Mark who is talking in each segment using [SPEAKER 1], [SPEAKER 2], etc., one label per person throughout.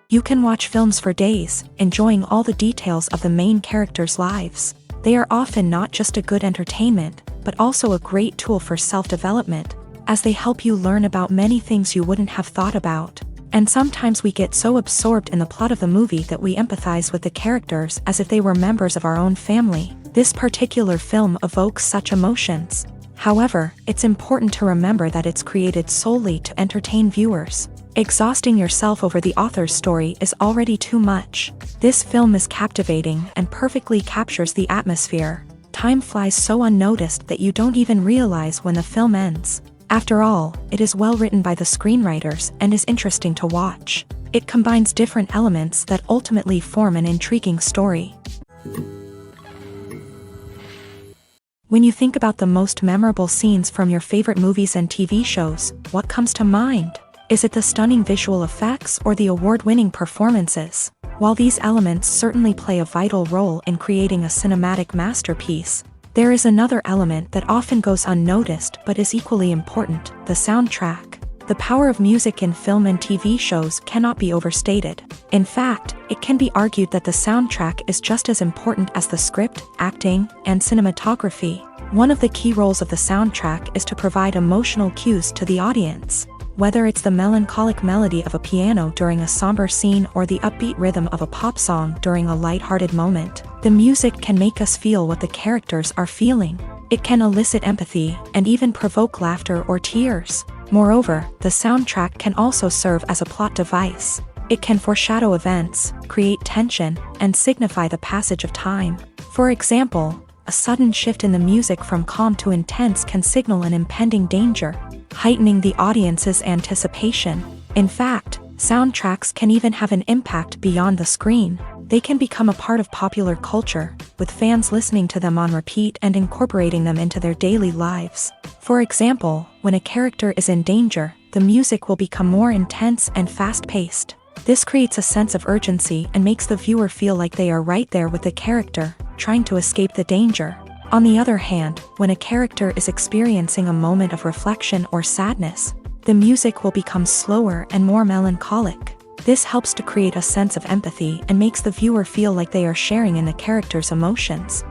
[SPEAKER 1] You can watch films for days, enjoying all the details of the main characters' lives. They are often not just a good entertainment, but also a great tool for self-development, as they help you learn about many things you wouldn't have thought about. And sometimes we get so absorbed in the plot of the movie that we empathize with the characters as if they were members of our own family. This particular film evokes such emotions. However, it's important to remember that it's created solely to entertain viewers. Exhausting yourself over the author's story is already too much. This film is captivating and perfectly captures the atmosphere. Time flies so unnoticed that you don't even realize when the film ends. After all, it is well written by the screenwriters and is interesting to watch. It combines different elements that ultimately form an intriguing story. When you think about the most memorable scenes from your favorite movies and TV shows, what comes to mind? Is it the stunning visual effects or the award-winning performances? While these elements certainly play a vital role in creating a cinematic masterpiece, there is another element that often goes unnoticed but is equally important: the soundtrack. The power of music in film and TV shows cannot be overstated. In fact, it can be argued that the soundtrack is just as important as the script, acting, and cinematography. One of the key roles of the soundtrack is to provide emotional cues to the audience. Whether it's the melancholic melody of a piano during a somber scene or the upbeat rhythm of a pop song during a lighthearted moment, the music can make us feel what the characters are feeling. It can elicit empathy and even provoke laughter or tears. Moreover, the soundtrack can also serve as a plot device. It can foreshadow events, create tension, and signify the passage of time. For example, a sudden shift in the music from calm to intense can signal an impending danger, heightening the audience's anticipation. In fact, soundtracks can even have an impact beyond the screen. They can become a part of popular culture, with fans listening to them on repeat and incorporating them into their daily lives. For example, when a character is in danger, the music will become more intense and fast-paced. This creates a sense of urgency and makes the viewer feel like they are right there with the character, trying to escape the danger. On the other hand, when a character is experiencing a moment of reflection or sadness, the music will become slower and more melancholic. This helps to create a sense of empathy and makes the viewer feel like they are sharing in the character's emotions.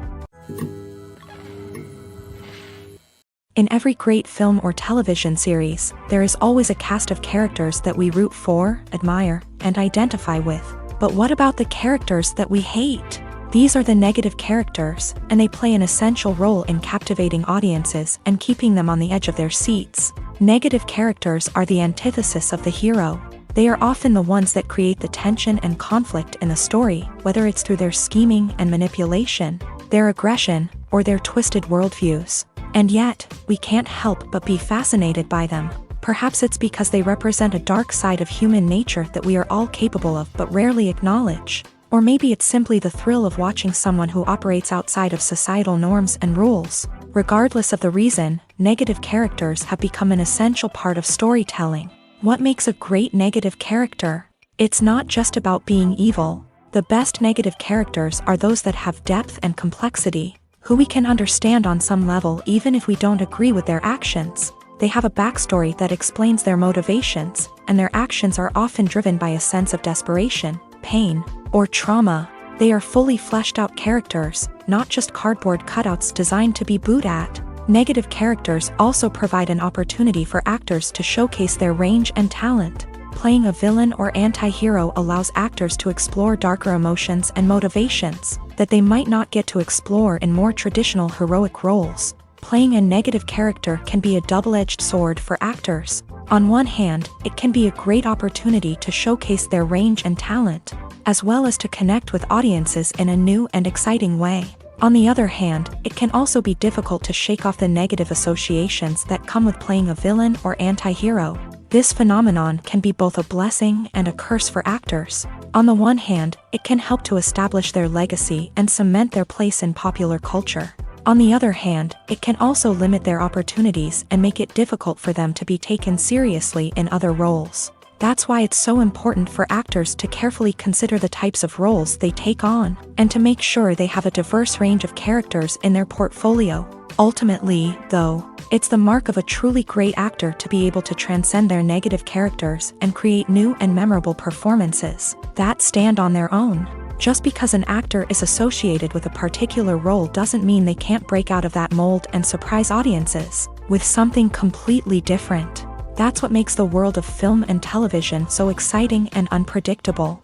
[SPEAKER 1] In every great film or television series, there is always a cast of characters that we root for, admire, and identify with. But what about the characters that we hate? These are the negative characters, and they play an essential role in captivating audiences and keeping them on the edge of their seats. Negative characters are the antithesis of the hero. They are often the ones that create the tension and conflict in the story, whether it's through their scheming and manipulation, their aggression, or their twisted worldviews. And yet, we can't help but be fascinated by them. Perhaps it's because they represent a dark side of human nature that we are all capable of but rarely acknowledge. Or maybe it's simply the thrill of watching someone who operates outside of societal norms and rules. Regardless of the reason, negative characters have become an essential part of storytelling. What makes a great negative character? It's not just about being evil. The best negative characters are those that have depth and complexity, who we can understand on some level even if we don't agree with their actions. They have a backstory that explains their motivations, and their actions are often driven by a sense of desperation, pain, or trauma. They are fully fleshed out characters, not just cardboard cutouts designed to be booed at. Negative characters also provide an opportunity for actors to showcase their range and talent. Playing a villain or anti-hero allows actors to explore darker emotions and motivations that they might not get to explore in more traditional heroic roles. Playing a negative character can be a double-edged sword for actors. On one hand, it can be a great opportunity to showcase their range and talent, as well as to connect with audiences in a new and exciting way. On the other hand, it can also be difficult to shake off the negative associations that come with playing a villain or anti-hero. This phenomenon can be both a blessing and a curse for actors. On the one hand, it can help to establish their legacy and cement their place in popular culture. On the other hand, it can also limit their opportunities and make it difficult for them to be taken seriously in other roles. That's why it's so important for actors to carefully consider the types of roles they take on, and to make sure they have a diverse range of characters in their portfolio. Ultimately, though, it's the mark of a truly great actor to be able to transcend their negative characters and create new and memorable performances that stand on their own. Just because an actor is associated with a particular role doesn't mean they can't break out of that mold and surprise audiences with something completely different. That's what makes the world of film and television so exciting and unpredictable.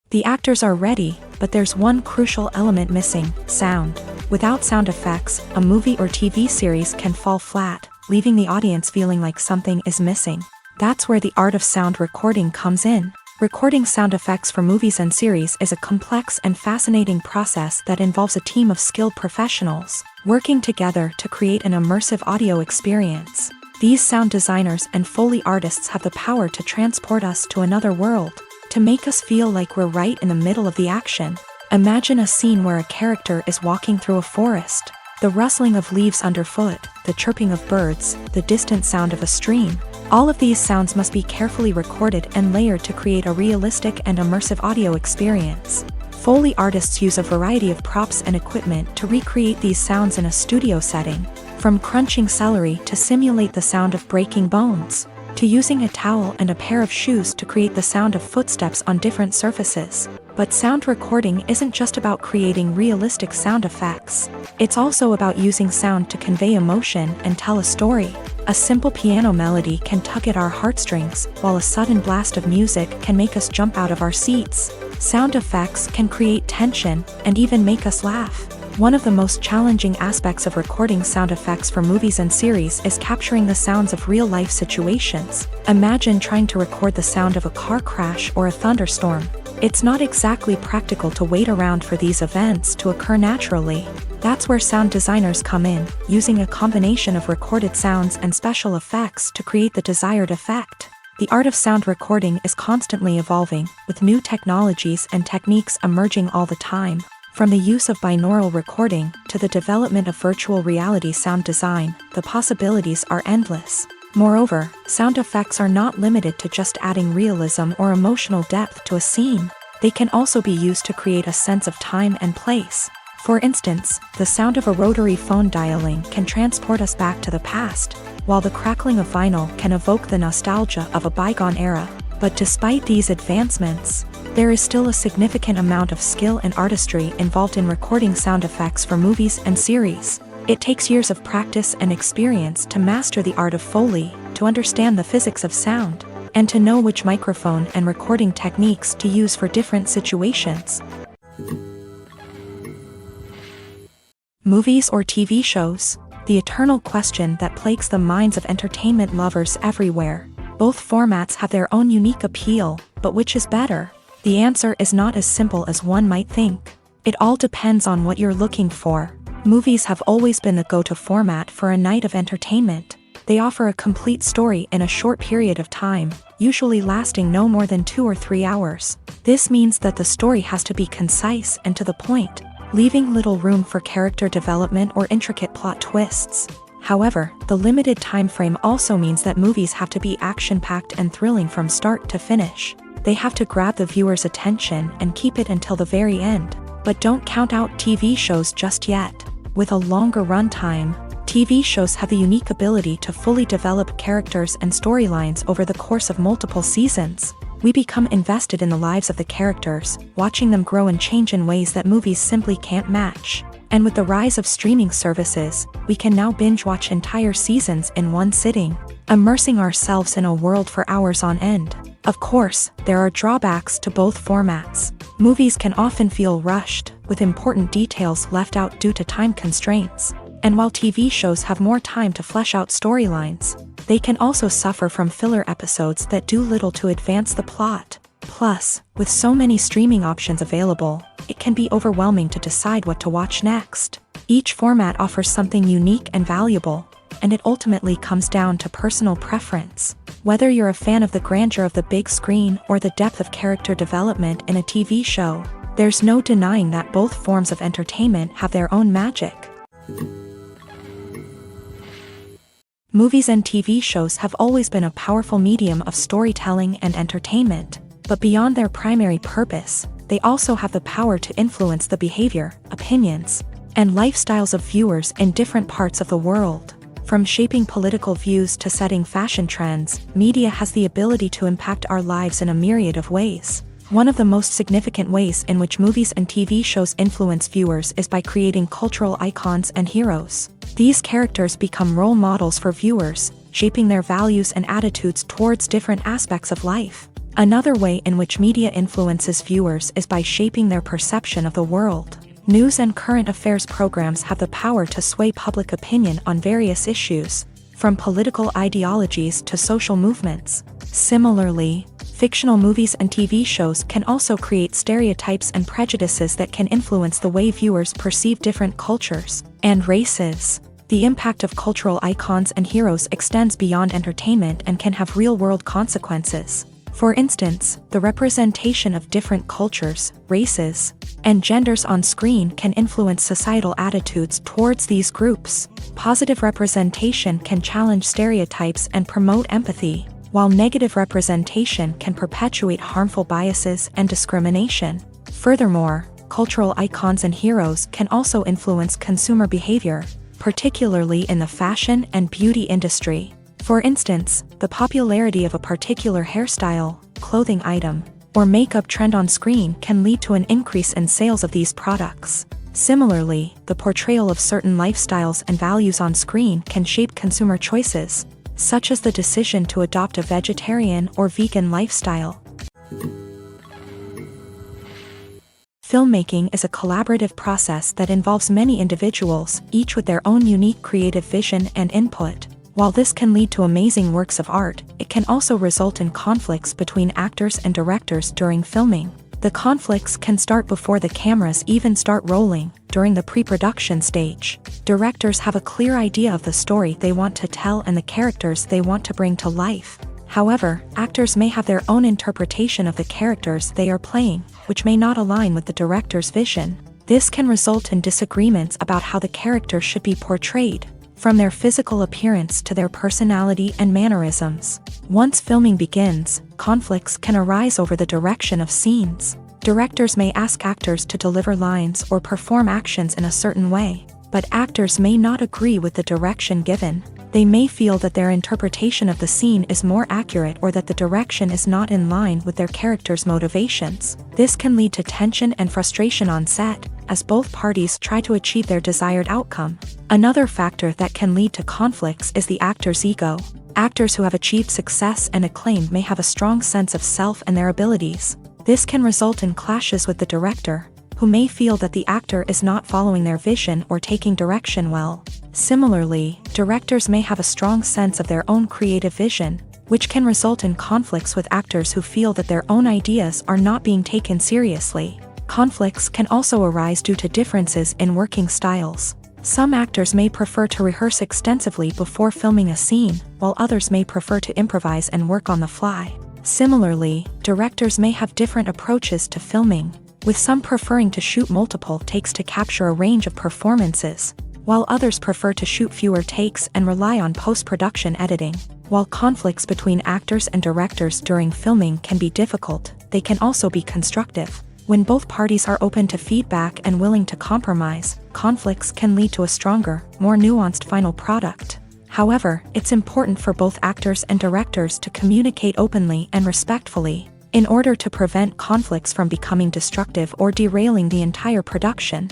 [SPEAKER 1] The actors are ready, but there's one crucial element missing: sound. Without sound effects, a movie or TV series can fall flat, leaving the audience feeling like something is missing. That's where the art of sound recording comes in. Recording sound effects for movies and series is a complex and fascinating process that involves a team of skilled professionals working together to create an immersive audio experience. These sound designers and Foley artists have the power to transport us to another world, to make us feel like we're right in the middle of the action. Imagine a scene where a character is walking through a forest. The rustling of leaves underfoot, the chirping of birds, the distant sound of a stream. All of these sounds must be carefully recorded and layered to create a realistic and immersive audio experience. Foley artists use a variety of props and equipment to recreate these sounds in a studio setting, from crunching celery to simulate the sound of breaking bones, to using a towel and a pair of shoes to create the sound of footsteps on different surfaces. But sound recording isn't just about creating realistic sound effects. It's also about using sound to convey emotion and tell a story. A simple piano melody can tug at our heartstrings, while a sudden blast of music can make us jump out of our seats. Sound effects can create tension and even make us laugh. One of the most challenging aspects of recording sound effects for movies and series is capturing the sounds of real-life situations. Imagine trying to record the sound of a car crash or a thunderstorm. It's not exactly practical to wait around for these events to occur naturally. That's where sound designers come in, using a combination of recorded sounds and special effects to create the desired effect. The art of sound recording is constantly evolving, with new technologies and techniques emerging all the time. From the use of binaural recording to the development of virtual reality sound design, the possibilities are endless. Moreover, sound effects are not limited to just adding realism or emotional depth to a scene. They can also be used to create a sense of time and place. For instance, the sound of a rotary phone dialing can transport us back to the past, while the crackling of vinyl can evoke the nostalgia of a bygone era. But despite these advancements, there is still a significant amount of skill and artistry involved in recording sound effects for movies and series. It takes years of practice and experience to master the art of Foley, to understand the physics of sound, and to know which microphone and recording techniques to use for different situations. Movies or TV shows? The eternal question that plagues the minds of entertainment lovers everywhere. Both formats have their own unique appeal, but which is better? The answer is not as simple as one might think. It all depends on what you're looking for. Movies have always been the go-to format for a night of entertainment. They offer a complete story in a short period of time, usually lasting no more than 2 or 3 hours. This means that the story has to be concise and to the point, leaving little room for character development or intricate plot twists. However, the limited time frame also means that movies have to be action-packed and thrilling from start to finish. They have to grab the viewer's attention and keep it until the very end. But don't count out TV shows just yet. With a longer runtime, TV shows have the unique ability to fully develop characters and storylines over the course of multiple seasons. We become invested in the lives of the characters, watching them grow and change in ways that movies simply can't match. And with the rise of streaming services, we can now binge-watch entire seasons in one sitting, immersing ourselves in a world for hours on end. Of course, there are drawbacks to both formats. Movies can often feel rushed, with important details left out due to time constraints. And while TV shows have more time to flesh out storylines, they can also suffer from filler episodes that do little to advance the plot. Plus, with so many streaming options available, it can be overwhelming to decide what to watch next. Each format offers something unique and valuable, and it ultimately comes down to personal preference. Whether you're a fan of the grandeur of the big screen or the depth of character development in a TV show, there's no denying that both forms of entertainment have their own magic. Movies and TV shows have always been a powerful medium of storytelling and entertainment, but beyond their primary purpose, they also have the power to influence the behavior, opinions, and lifestyles of viewers in different parts of the world. From shaping political views to setting fashion trends, media has the ability to impact our lives in a myriad of ways. One of the most significant ways in which movies and TV shows influence viewers is by creating cultural icons and heroes. These characters become role models for viewers, shaping their values and attitudes towards different aspects of life. Another way in which media influences viewers is by shaping their perception of the world. News and current affairs programs have the power to sway public opinion on various issues, from political ideologies to social movements. Similarly, fictional movies and TV shows can also create stereotypes and prejudices that can influence the way viewers perceive different cultures and races. The impact of cultural icons and heroes extends beyond entertainment and can have real-world consequences. For instance, the representation of different cultures, races, and genders on screen can influence societal attitudes towards these groups. Positive representation can challenge stereotypes and promote empathy, while negative representation can perpetuate harmful biases and discrimination. Furthermore, cultural icons and heroes can also influence consumer behavior, particularly in the fashion and beauty industry. For instance, the popularity of a particular hairstyle, clothing item, or makeup trend on screen can lead to an increase in sales of these products. Similarly, the portrayal of certain lifestyles and values on screen can shape consumer choices, such as the decision to adopt a vegetarian or vegan lifestyle. Filmmaking is a collaborative process that involves many individuals, each with their own unique creative vision and input. While this can lead to amazing works of art, it can also result in conflicts between actors and directors during filming. The conflicts can start before the cameras even start rolling, during the pre-production stage. Directors have a clear idea of the story they want to tell and the characters they want to bring to life. However, actors may have their own interpretation of the characters they are playing, which may not align with the director's vision. This can result in disagreements about how the character should be portrayed, from their physical appearance to their personality and mannerisms. Once filming begins, conflicts can arise over the direction of scenes. Directors may ask actors to deliver lines or perform actions in a certain way, but actors may not agree with the direction given. They may feel that their interpretation of the scene is more accurate or that the direction is not in line with their character's motivations. This can lead to tension and frustration on set, as both parties try to achieve their desired outcome. Another factor that can lead to conflicts is the actor's ego. Actors who have achieved success and acclaim may have a strong sense of self and their abilities. This can result in clashes with the director, who may feel that the actor is not following their vision or taking direction well. Similarly, directors may have a strong sense of their own creative vision, which can result in conflicts with actors who feel that their own ideas are not being taken seriously. Conflicts can also arise due to differences in working styles. Some actors may prefer to rehearse extensively before filming a scene, while others may prefer to improvise and work on the fly. Similarly, directors may have different approaches to filming, with some preferring to shoot multiple takes to capture a range of performances, while others prefer to shoot fewer takes and rely on post-production editing. While conflicts between actors and directors during filming can be difficult, they can also be constructive. When both parties are open to feedback and willing to compromise, conflicts can lead to a stronger, more nuanced final product. However, it's important for both actors and directors to communicate openly and respectfully, in order to prevent conflicts from becoming destructive or derailing the entire production.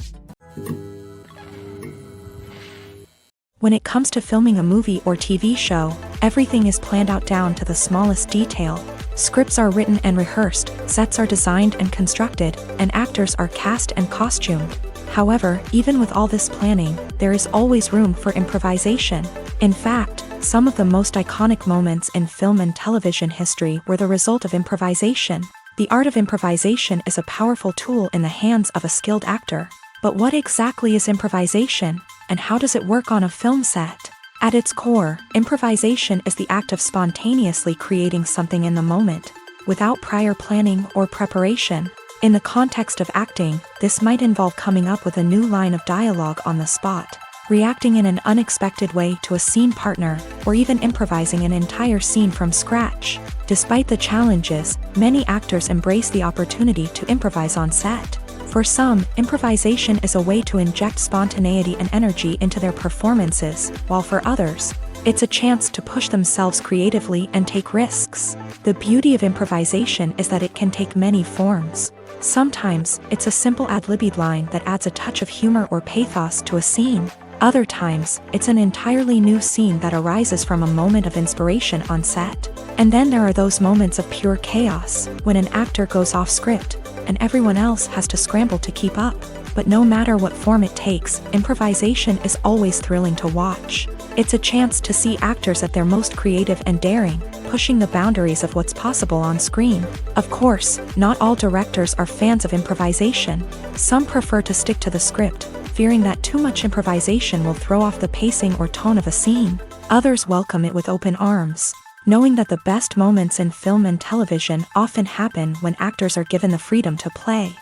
[SPEAKER 1] When it comes to filming a movie or TV show, everything is planned out down to the smallest detail. Scripts are written and rehearsed, sets are designed and constructed, and actors are cast and costumed. However, even with all this planning, there is always room for improvisation. In fact, some of the most iconic moments in film and television history were the result of improvisation. The art of improvisation is a powerful tool in the hands of a skilled actor. But what exactly is improvisation, and how does it work on a film set? At its core, improvisation is the act of spontaneously creating something in the moment, without prior planning or preparation. In the context of acting, this might involve coming up with a new line of dialogue on the spot, reacting in an unexpected way to a scene partner, or even improvising an entire scene from scratch. Despite the challenges, many actors embrace the opportunity to improvise on set. For some, improvisation is a way to inject spontaneity and energy into their performances, while for others, it's a chance to push themselves creatively and take risks. The beauty of improvisation is that it can take many forms. Sometimes, it's a simple ad-libbed line that adds a touch of humor or pathos to a scene. Other times, it's an entirely new scene that arises from a moment of inspiration on set. And then there are those moments of pure chaos, when an actor goes off script, and everyone else has to scramble to keep up. But no matter what form it takes, improvisation is always thrilling to watch. It's a chance to see actors at their most creative and daring, pushing the boundaries of what's possible on screen. Of course, not all directors are fans of improvisation. Some prefer to stick to the script, fearing that too much improvisation will throw off the pacing or tone of a scene. Others welcome it with open arms, knowing that the best moments in film and television often happen when actors are given the freedom to play.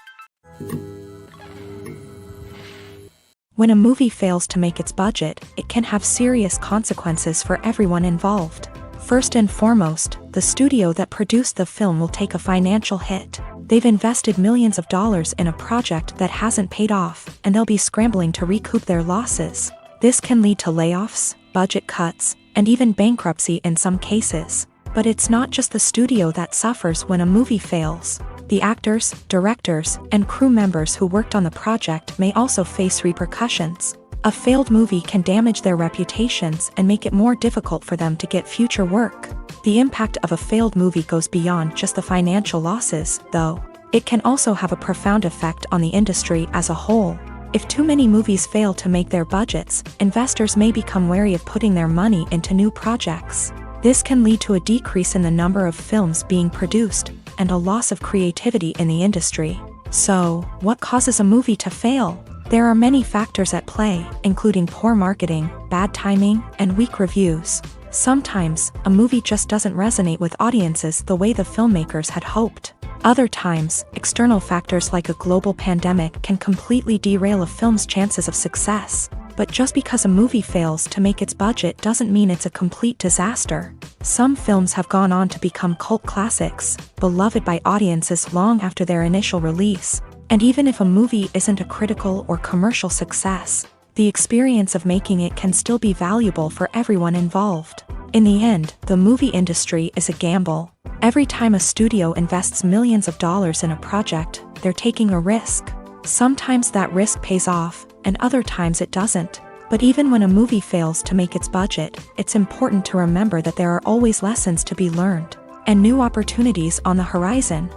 [SPEAKER 1] When a movie fails to make its budget, it can have serious consequences for everyone involved. First and foremost, the studio that produced the film will take a financial hit. They've invested millions of dollars in a project that hasn't paid off, and they'll be scrambling to recoup their losses. This can lead to layoffs, budget cuts, and even bankruptcy in some cases. But it's not just the studio that suffers when a movie fails. The actors, directors, and crew members who worked on the project may also face repercussions. A failed movie can damage their reputations and make it more difficult for them to get future work. The impact of a failed movie goes beyond just the financial losses, though. It can also have a profound effect on the industry as a whole. If too many movies fail to make their budgets, investors may become wary of putting their money into new projects. This can lead to a decrease in the number of films being produced, and a loss of creativity in the industry. So, what causes a movie to fail? There are many factors at play, including poor marketing, bad timing, and weak reviews. Sometimes, a movie just doesn't resonate with audiences the way the filmmakers had hoped. Other times, external factors like a global pandemic can completely derail a film's chances of success. But just because a movie fails to make its budget doesn't mean it's a complete disaster. Some films have gone on to become cult classics, beloved by audiences long after their initial release. And even if a movie isn't a critical or commercial success, the experience of making it can still be valuable for everyone involved. In the end, the movie industry is a gamble. Every time a studio invests millions of dollars in a project, they're taking a risk. Sometimes that risk pays off, and other times it doesn't. But even when a movie fails to make its budget, it's important to remember that there are always lessons to be learned, and new opportunities on the horizon.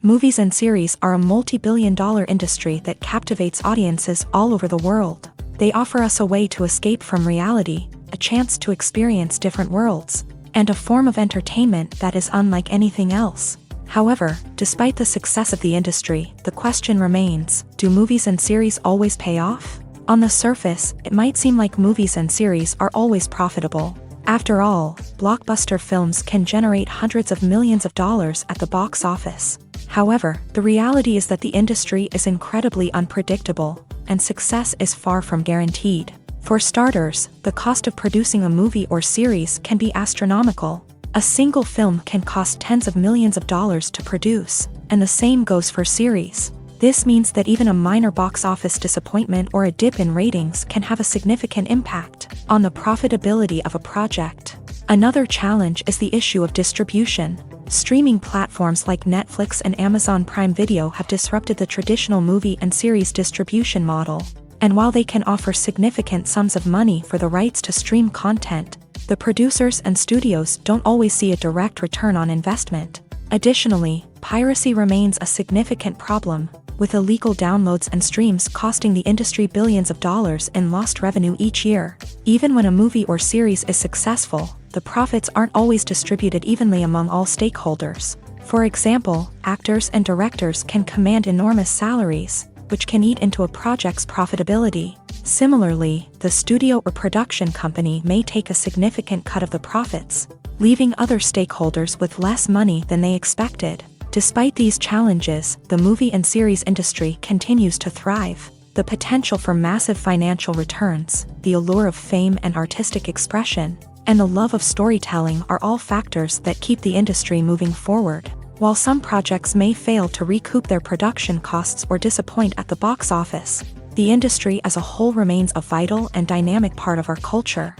[SPEAKER 1] Movies and series are a multi-billion-dollar industry that captivates audiences all over the world. They offer us a way to escape from reality, a chance to experience different worlds, and a form of entertainment that is unlike anything else. However, despite the success of the industry, the question remains, do movies and series always pay off? On the surface, it might seem like movies and series are always profitable. After all, blockbuster films can generate hundreds of millions of dollars at the box office. However, the reality is that the industry is incredibly unpredictable, and success is far from guaranteed. For starters, the cost of producing a movie or series can be astronomical. A single film can cost tens of millions of dollars to produce, and the same goes for series. This means that even a minor box office disappointment or a dip in ratings can have a significant impact on the profitability of a project. Another challenge is the issue of distribution. Streaming platforms like Netflix and Amazon Prime Video have disrupted the traditional movie and series distribution model. And while they can offer significant sums of money for the rights to stream content, the producers and studios don't always see a direct return on investment. Additionally, piracy remains a significant problem, with illegal downloads and streams costing the industry billions of dollars in lost revenue each year. Even when a movie or series is successful, the profits aren't always distributed evenly among all stakeholders. For example, actors and directors can command enormous salaries, which can eat into a project's profitability. Similarly, the studio or production company may take a significant cut of the profits, leaving other stakeholders with less money than they expected. Despite these challenges, the movie and series industry continues to thrive. The potential for massive financial returns, the allure of fame and artistic expression, and the love of storytelling are all factors that keep the industry moving forward. While some projects may fail to recoup their production costs or disappoint at the box office, the industry as a whole remains a vital and dynamic part of our culture.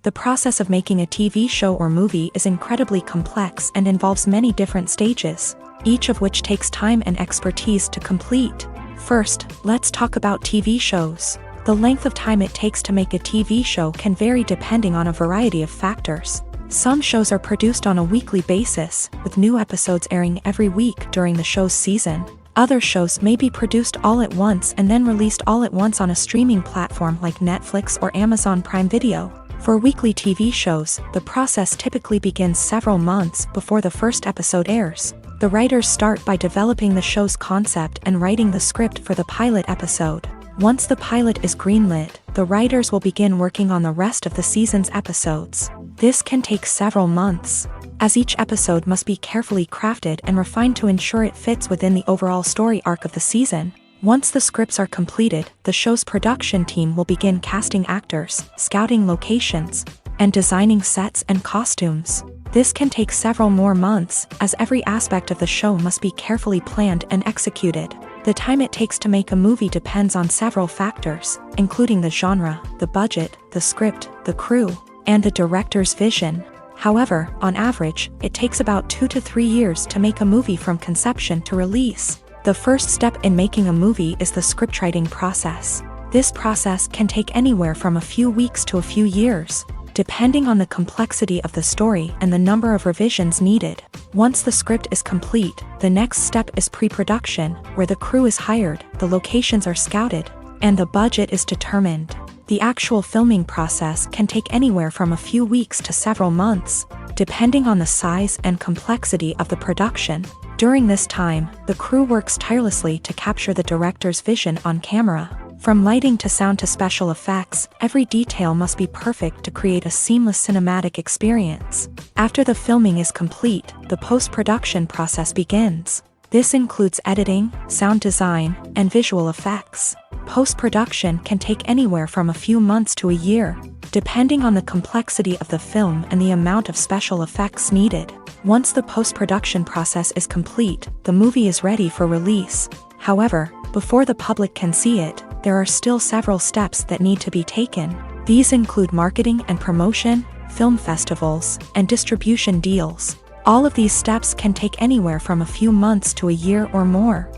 [SPEAKER 1] The process of making a TV show or movie is incredibly complex and involves many different stages, each of which takes time and expertise to complete. First, let's talk about TV shows. The length of time it takes to make a TV show can vary depending on a variety of factors. Some shows are produced on a weekly basis, with new episodes airing every week during the show's season. Other shows may be produced all at once and then released all at once on a streaming platform like Netflix or Amazon Prime Video. For weekly TV shows, the process typically begins several months before the first episode airs. The writers start by developing the show's concept and writing the script for the pilot episode. Once the pilot is greenlit, the writers will begin working on the rest of the season's episodes. This can take several months, as each episode must be carefully crafted and refined to ensure it fits within the overall story arc of the season. Once the scripts are completed, the show's production team will begin casting actors, scouting locations, and designing sets and costumes. This can take several more months, as every aspect of the show must be carefully planned and executed. The time it takes to make a movie depends on several factors, including the genre, the budget, the script, the crew, and the director's vision. However, on average, it takes about 2 to 3 years to make a movie from conception to release. The first step in making a movie is the scriptwriting process. This process can take anywhere from a few weeks to a few years, depending on the complexity of the story and the number of revisions needed. Once the script is complete, the next step is pre-production, where the crew is hired, the locations are scouted, and the budget is determined. The actual filming process can take anywhere from a few weeks to several months, depending on the size and complexity of the production. During this time, the crew works tirelessly to capture the director's vision on camera. From lighting to sound to special effects, every detail must be perfect to create a seamless cinematic experience. After the filming is complete, the post-production process begins. This includes editing, sound design, and visual effects. Post-production can take anywhere from a few months to a year, depending on the complexity of the film and the amount of special effects needed. Once the post-production process is complete, the movie is ready for release. However, before the public can see it, there are still several steps that need to be taken. These include marketing and promotion, film festivals, and distribution deals. All of these steps can take anywhere from a few months to a year or more.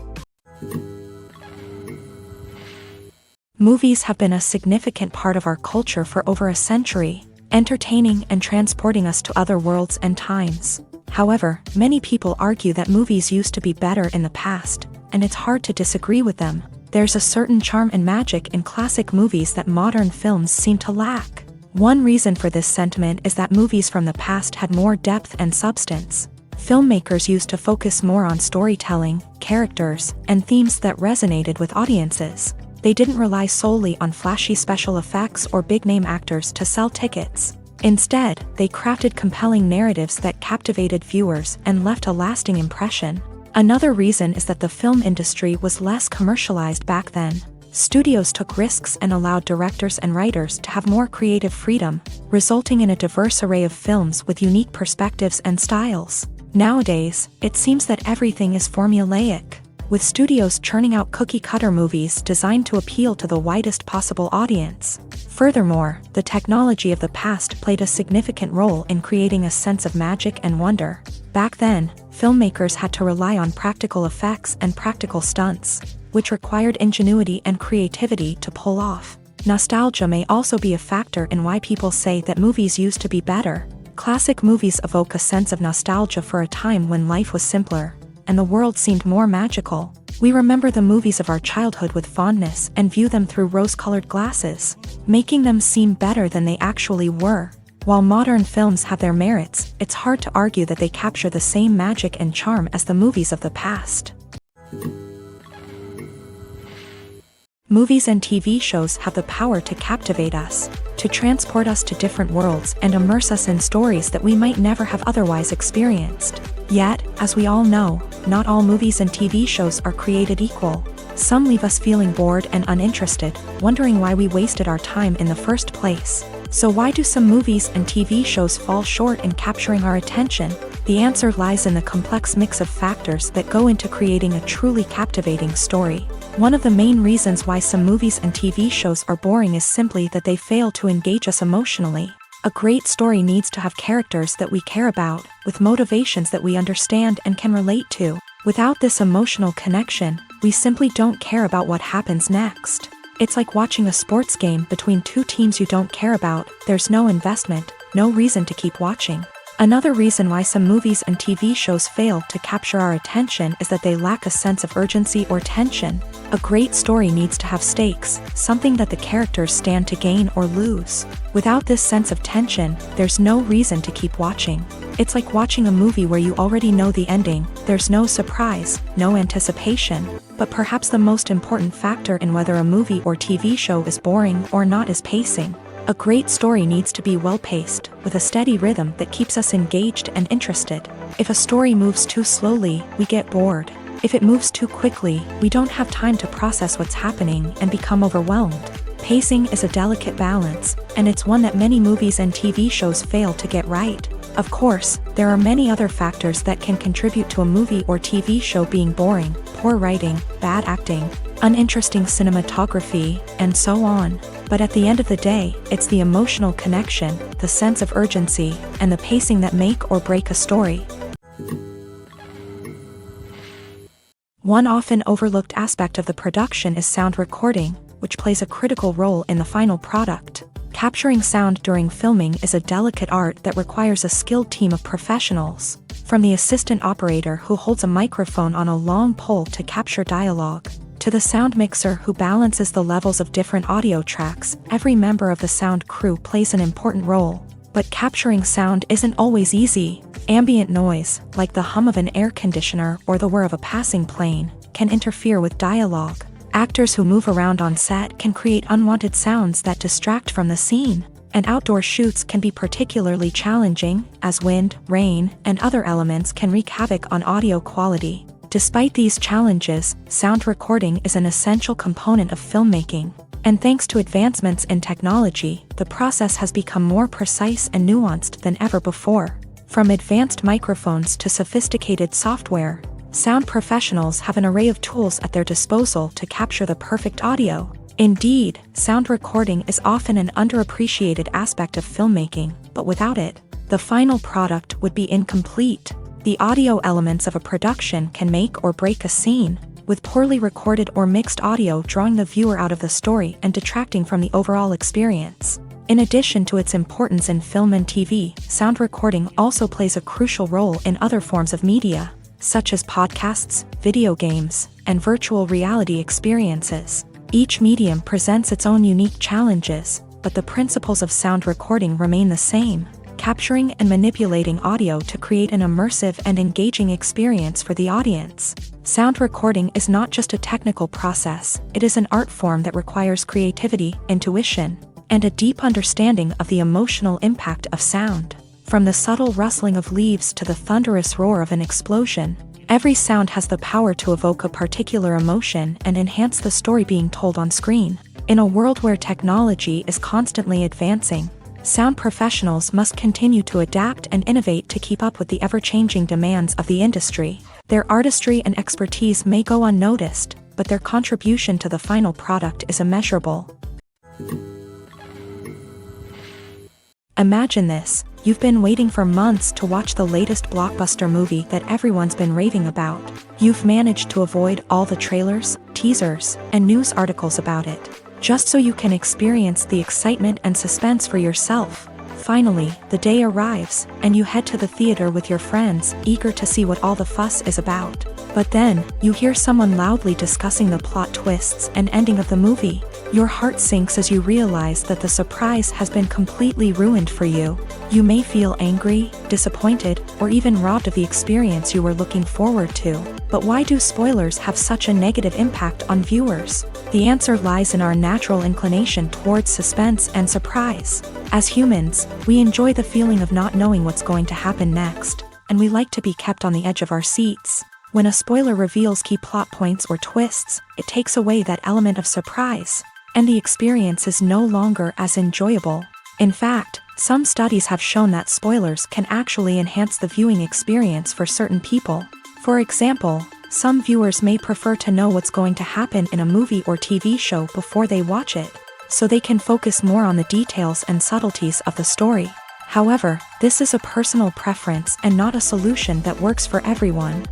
[SPEAKER 1] Movies have been a significant part of our culture for over a century, entertaining and transporting us to other worlds and times. However, many people argue that movies used to be better in the past, and it's hard to disagree with them. There's a certain charm and magic in classic movies that modern films seem to lack. One reason for this sentiment is that movies from the past had more depth and substance. Filmmakers used to focus more on storytelling, characters, and themes that resonated with audiences. They didn't rely solely on flashy special effects or big-name actors to sell tickets. Instead, they crafted compelling narratives that captivated viewers and left a lasting impression. Another reason is that the film industry was less commercialized back then. Studios took risks and allowed directors and writers to have more creative freedom, resulting in a diverse array of films with unique perspectives and styles. Nowadays, it seems that everything is formulaic, with studios churning out cookie-cutter movies designed to appeal to the widest possible audience. Furthermore, the technology of the past played a significant role in creating a sense of magic and wonder. Back then, filmmakers had to rely on practical effects and practical stunts, which required ingenuity and creativity to pull off. Nostalgia may also be a factor in why people say that movies used to be better. Classic movies evoke a sense of nostalgia for a time when life was simpler, and the world seemed more magical. We remember the movies of our childhood with fondness and view them through rose-colored glasses, making them seem better than they actually were. While modern films have their merits, it's hard to argue that they capture the same magic and charm as the movies of the past. Movies and TV shows have the power to captivate us, to transport us to different worlds and immerse us in stories that we might never have otherwise experienced. Yet, as we all know, not all movies and TV shows are created equal. Some leave us feeling bored and uninterested, wondering why we wasted our time in the first place. So why do some movies and TV shows fall short in capturing our attention? The answer lies in the complex mix of factors that go into creating a truly captivating story. One of the main reasons why some movies and TV shows are boring is simply that they fail to engage us emotionally. A great story needs to have characters that we care about, with motivations that we understand and can relate to. Without this emotional connection, we simply don't care about what happens next. It's like watching a sports game between two teams you don't care about. There's no investment, no reason to keep watching. Another reason why some movies and TV shows fail to capture our attention is that they lack a sense of urgency or tension. A great story needs to have stakes, something that the characters stand to gain or lose. Without this sense of tension, there's no reason to keep watching. It's like watching a movie where you already know the ending. There's no surprise, no anticipation. But perhaps the most important factor in whether a movie or TV show is boring or not is pacing. A great story needs to be well-paced, with a steady rhythm that keeps us engaged and interested. If a story moves too slowly, we get bored. If it moves too quickly, we don't have time to process what's happening and become overwhelmed. Pacing is a delicate balance, and it's one that many movies and TV shows fail to get right. Of course, there are many other factors that can contribute to a movie or TV show being boring: poor writing, bad acting, uninteresting cinematography, and so on. But at the end of the day, it's the emotional connection, the sense of urgency, and the pacing that make or break a story. One often overlooked aspect of the production is sound recording, which plays a critical role in the final product. Capturing sound during filming is a delicate art that requires a skilled team of professionals. From the assistant operator who holds a microphone on a long pole to capture dialogue, to the sound mixer who balances the levels of different audio tracks, every member of the sound crew plays an important role. But capturing sound isn't always easy. Ambient noise, like the hum of an air conditioner or the whir of a passing plane, can interfere with dialogue. Actors who move around on set can create unwanted sounds that distract from the scene. And outdoor shoots can be particularly challenging, as wind, rain, and other elements can wreak havoc on audio quality. Despite these challenges, sound recording is an essential component of filmmaking. And thanks to advancements in technology, the process has become more precise and nuanced than ever before. From advanced microphones to sophisticated software, sound professionals have an array of tools at their disposal to capture the perfect audio. Indeed, sound recording is often an underappreciated aspect of filmmaking, but without it, the final product would be incomplete. The audio elements of a production can make or break a scene, with poorly recorded or mixed audio drawing the viewer out of the story and detracting from the overall experience. In addition to its importance in film and TV, sound recording also plays a crucial role in other forms of media, such as podcasts, video games, and virtual reality experiences. Each medium presents its own unique challenges, but the principles of sound recording remain the same: capturing and manipulating audio to create an immersive and engaging experience for the audience. Sound recording is not just a technical process, it is an art form that requires creativity, intuition, and a deep understanding of the emotional impact of sound. From the subtle rustling of leaves to the thunderous roar of an explosion, every sound has the power to evoke a particular emotion and enhance the story being told on screen. In a world where technology is constantly advancing, sound professionals must continue to adapt and innovate to keep up with the ever-changing demands of the industry. Their artistry and expertise may go unnoticed, but their contribution to the final product is immeasurable. Imagine this: you've been waiting for months to watch the latest blockbuster movie that everyone's been raving about. You've managed to avoid all the trailers, teasers, and news articles about it, just so you can experience the excitement and suspense for yourself. Finally, the day arrives, and you head to the theater with your friends, eager to see what all the fuss is about. But then, you hear someone loudly discussing the plot twists and ending of the movie. Your heart sinks as you realize that the surprise has been completely ruined for you. You may feel angry, disappointed, or even robbed of the experience you were looking forward to. But why do spoilers have such a negative impact on viewers? The answer lies in our natural inclination towards suspense and surprise. As humans, we enjoy the feeling of not knowing what's going to happen next, and we like to be kept on the edge of our seats. When a spoiler reveals key plot points or twists, it takes away that element of surprise, and the experience is no longer as enjoyable. In fact, some studies have shown that spoilers can actually enhance the viewing experience for certain people. For example, some viewers may prefer to know what's going to happen in a movie or TV show before they watch it, so they can focus more on the details and subtleties of the story. However, this is a personal preference and not a solution that works for everyone.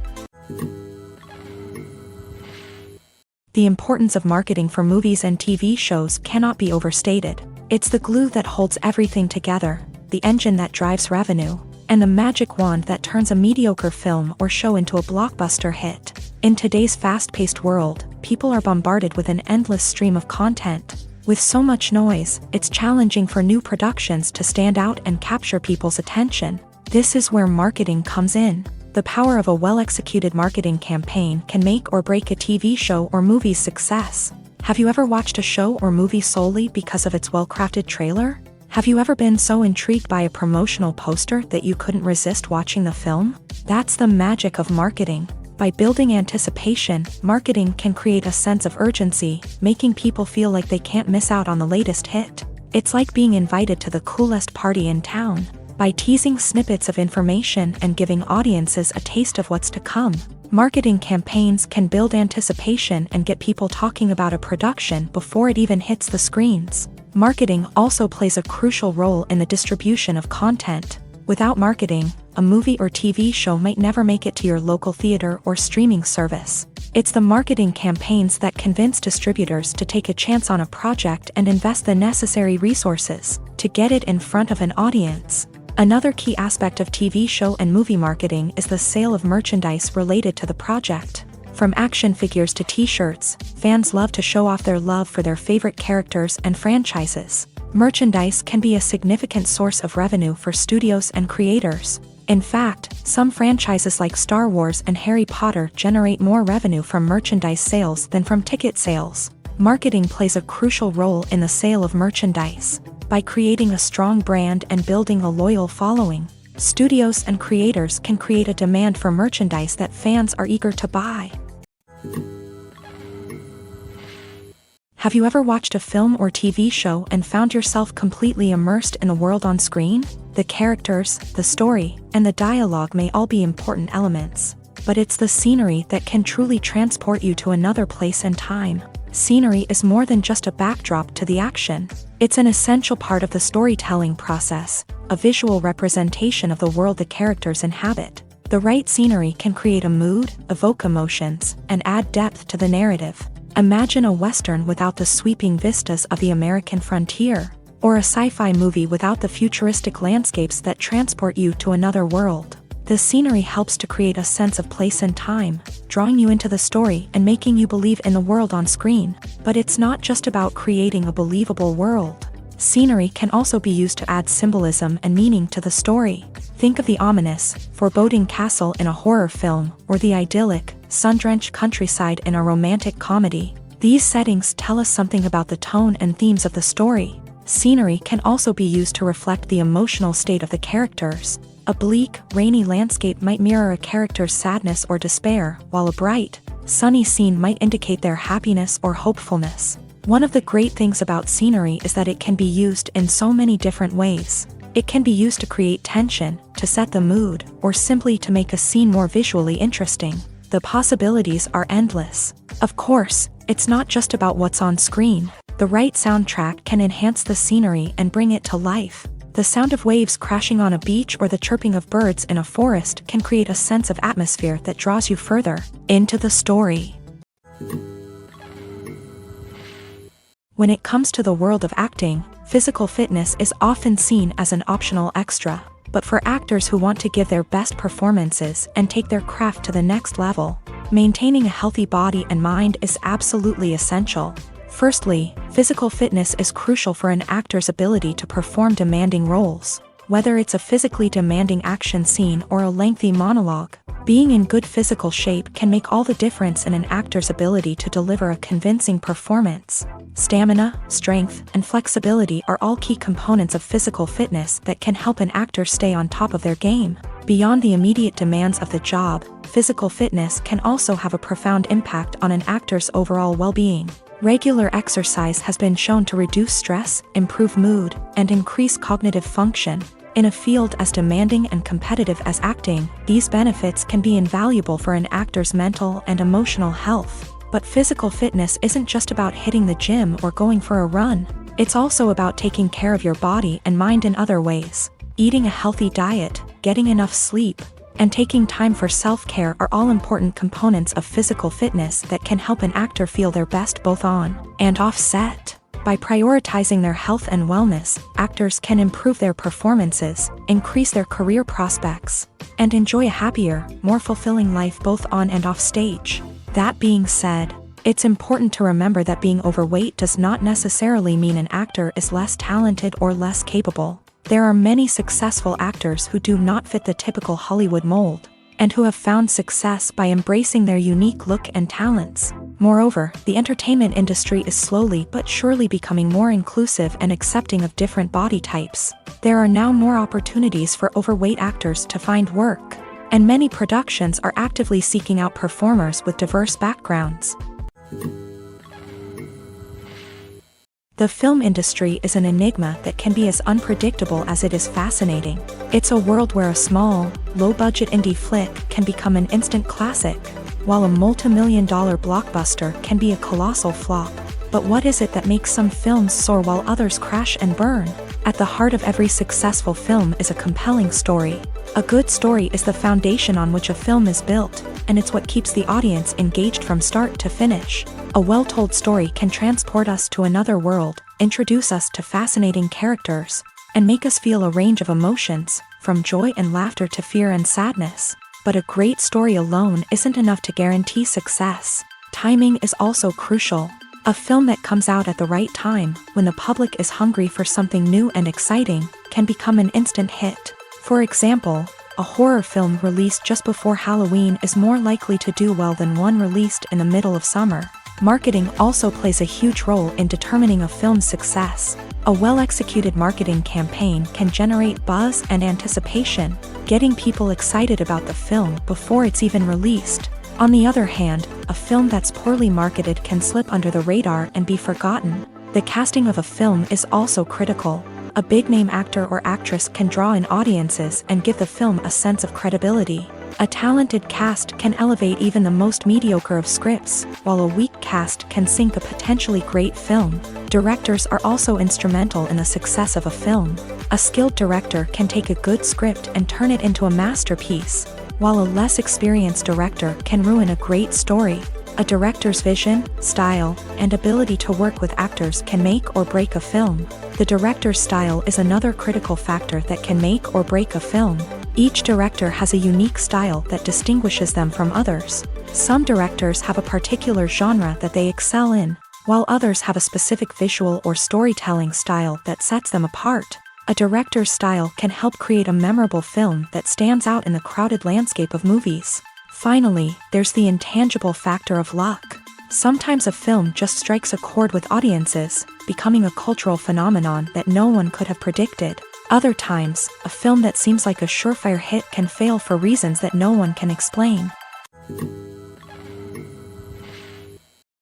[SPEAKER 1] The importance of marketing for movies and TV shows cannot be overstated. It's the glue that holds everything together, the engine that drives revenue, and the magic wand that turns a mediocre film or show into a blockbuster hit. In today's fast-paced world, people are bombarded with an endless stream of content. With so much noise, it's challenging for new productions to stand out and capture people's attention. This is where marketing comes in. The power of a well-executed marketing campaign can make or break a TV show or movie's success. Have you ever watched a show or movie solely because of its well-crafted trailer? Have you ever been so intrigued by a promotional poster that you couldn't resist watching the film? That's the magic of marketing. By building anticipation, marketing can create a sense of urgency, making people feel like they can't miss out on the latest hit. It's like being invited to the coolest party in town. By teasing snippets of information and giving audiences a taste of what's to come, marketing campaigns can build anticipation and get people talking about a production before it even hits the screens. Marketing also plays a crucial role in the distribution of content. Without marketing, a movie or TV show might never make it to your local theater or streaming service. It's the marketing campaigns that convince distributors to take a chance on a project and invest the necessary resources to get it in front of an audience. Another key aspect of TV show and movie marketing is the sale of merchandise related to the project. From action figures to t-shirts, fans love to show off their love for their favorite characters and franchises. Merchandise can be a significant source of revenue for studios and creators. In fact, some franchises like Star Wars and Harry Potter generate more revenue from merchandise sales than from ticket sales. Marketing plays a crucial role in the sale of merchandise. By creating a strong brand and building a loyal following, studios and creators can create a demand for merchandise that fans are eager to buy. Have you ever watched a film or TV show and found yourself completely immersed in the world on screen? The characters, the story, and the dialogue may all be important elements, but it's the scenery that can truly transport you to another place and time. Scenery is more than just a backdrop to the action. It's an essential part of the storytelling process, a visual representation of the world the characters inhabit. The right scenery can create a mood, evoke emotions, and add depth to the narrative. Imagine a Western without the sweeping vistas of the American frontier, or a sci-fi movie without the futuristic landscapes that transport you to another world. The scenery helps to create a sense of place and time, drawing you into the story and making you believe in the world on screen. But it's not just about creating a believable world. Scenery can also be used to add symbolism and meaning to the story. Think of the ominous, foreboding castle in a horror film, or the idyllic, sun-drenched countryside in a romantic comedy. These settings tell us something about the tone and themes of the story. Scenery can also be used to reflect the emotional state of the characters. A bleak, rainy landscape might mirror a character's sadness or despair, while a bright, sunny scene might indicate their happiness or hopefulness. One of the great things about scenery is that it can be used in so many different ways. It can be used to create tension, to set the mood, or simply to make a scene more visually interesting. The possibilities are endless. Of course, it's not just about what's on screen. The right soundtrack can enhance the scenery and bring it to life. The sound of waves crashing on a beach or the chirping of birds in a forest can create a sense of atmosphere that draws you further into the story. When it comes to the world of acting, physical fitness is often seen as an optional extra. But for actors who want to give their best performances and take their craft to the next level, maintaining a healthy body and mind is absolutely essential. Firstly, physical fitness is crucial for an actor's ability to perform demanding roles. Whether it's a physically demanding action scene or a lengthy monologue, being in good physical shape can make all the difference in an actor's ability to deliver a convincing performance. Stamina, strength, and flexibility are all key components of physical fitness that can help an actor stay on top of their game. Beyond the immediate demands of the job, physical fitness can also have a profound impact on an actor's overall well-being. Regular exercise has been shown to reduce stress, improve mood, and increase cognitive function. In a field as demanding and competitive as acting, these benefits can be invaluable for an actor's mental and emotional health. But physical fitness isn't just about hitting the gym or going for a run. It's also about taking care of your body and mind in other ways. Eating a healthy diet, getting enough sleep, and taking time for self-care are all important components of physical fitness that can help an actor feel their best both on and off set. By prioritizing their health and wellness, actors can improve their performances, increase their career prospects, and enjoy a happier, more fulfilling life both on and off stage. That being said, it's important to remember that being overweight does not necessarily mean an actor is less talented or less capable. There are many successful actors who do not fit the typical Hollywood mold, and who have found success by embracing their unique look and talents. Moreover, the entertainment industry is slowly but surely becoming more inclusive and accepting of different body types. There are now more opportunities for overweight actors to find work, and many productions are actively seeking out performers with diverse backgrounds. The film industry is an enigma that can be as unpredictable as it is fascinating. It's a world where a small, low-budget indie flick can become an instant classic, while a multi-million-dollar blockbuster can be a colossal flop. But what is it that makes some films soar while others crash and burn? At the heart of every successful film is a compelling story. A good story is the foundation on which a film is built, and it's what keeps the audience engaged from start to finish. A well-told story can transport us to another world, introduce us to fascinating characters, and make us feel a range of emotions, from joy and laughter to fear and sadness. But a great story alone isn't enough to guarantee success. Timing is also crucial. A film that comes out at the right time, when the public is hungry for something new and exciting, can become an instant hit. For example, a horror film released just before Halloween is more likely to do well than one released in the middle of summer. Marketing also plays a huge role in determining a film's success. A well-executed marketing campaign can generate buzz and anticipation, getting people excited about the film before it's even released. On the other hand, a film that's poorly marketed can slip under the radar and be forgotten. The casting of a film is also critical. A big-name actor or actress can draw in audiences and give the film a sense of credibility. A talented cast can elevate even the most mediocre of scripts, while a weak cast can sink a potentially great film. Directors are also instrumental in the success of a film. A skilled director can take a good script and turn it into a masterpiece, while a less experienced director can ruin a great story. A director's vision, style, and ability to work with actors can make or break a film. The director's style is another critical factor that can make or break a film. Each director has a unique style that distinguishes them from others. Some directors have a particular genre that they excel in, while others have a specific visual or storytelling style that sets them apart. A director's style can help create a memorable film that stands out in the crowded landscape of movies. Finally, there's the intangible factor of luck. Sometimes a film just strikes a chord with audiences, becoming a cultural phenomenon that no one could have predicted. Other times, a film that seems like a surefire hit can fail for reasons that no one can explain.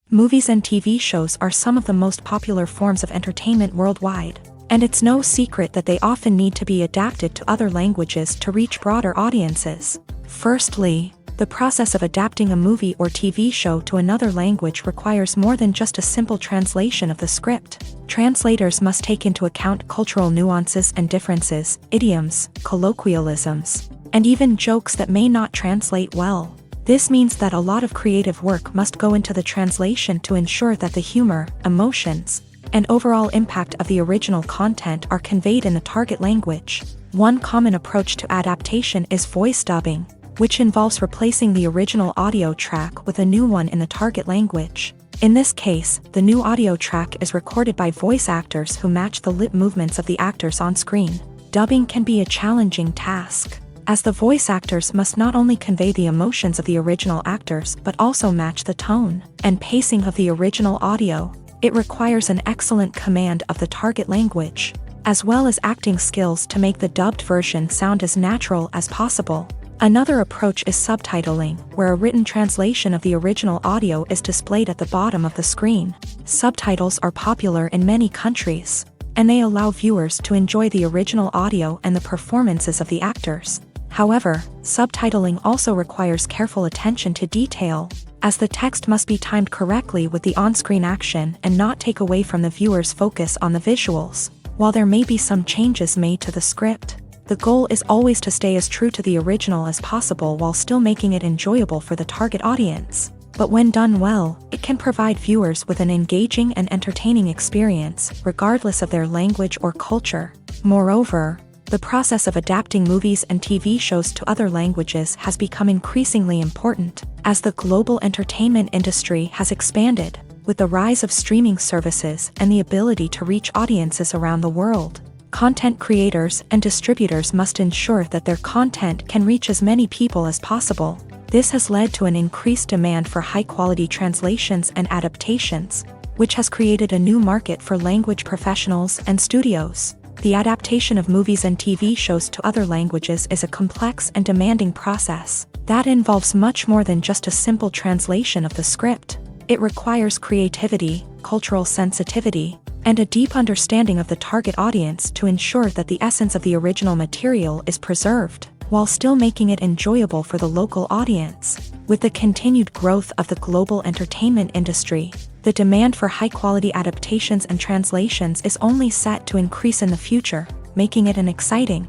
[SPEAKER 1] Movies and TV shows are some of the most popular forms of entertainment worldwide, and it's no secret that they often need to be adapted to other languages to reach broader audiences. Firstly, the process of adapting a movie or TV show to another language requires more than just a simple translation of the script. Translators must take into account cultural nuances and differences, idioms, colloquialisms, and even jokes that may not translate well. This means that a lot of creative work must go into the translation to ensure that the humor, emotions, and overall impact of the original content are conveyed in the target language. One common approach to adaptation is voice dubbing, which involves replacing the original audio track with a new one in the target language. In this case, the new audio track is recorded by voice actors who match the lip movements of the actors on screen. Dubbing can be a challenging task, as the voice actors must not only convey the emotions of the original actors but also match the tone and pacing of the original audio. It requires an excellent command of the target language, as well as acting skills to make the dubbed version sound as natural as possible. Another approach is subtitling, where a written translation of the original audio is displayed at the bottom of the screen. Subtitles are popular in many countries, and they allow viewers to enjoy the original audio and the performances of the actors. However, subtitling also requires careful attention to detail, as the text must be timed correctly with the on-screen action and not take away from the viewer's focus on the visuals. While there may be some changes made to the script, the goal is always to stay as true to the original as possible while still making it enjoyable for the target audience. But when done well, it can provide viewers with an engaging and entertaining experience, regardless of their language or culture. Moreover, the process of adapting movies and TV shows to other languages has become increasingly important, as the global entertainment industry has expanded, with the rise of streaming services and the ability to reach audiences around the world. Content creators and distributors must ensure that their content can reach as many people as possible. This has led to an increased demand for high-quality translations and adaptations, which has created a new market for language professionals and studios. The adaptation of movies and TV shows to other languages is a complex and demanding process that involves much more than just a simple translation of the script. It requires creativity, cultural sensitivity, and a deep understanding of the target audience to ensure that the essence of the original material is preserved, while still making it enjoyable for the local audience. With the continued growth of the global entertainment industry, the demand for high-quality adaptations and translations is only set to increase in the future, making it an exciting.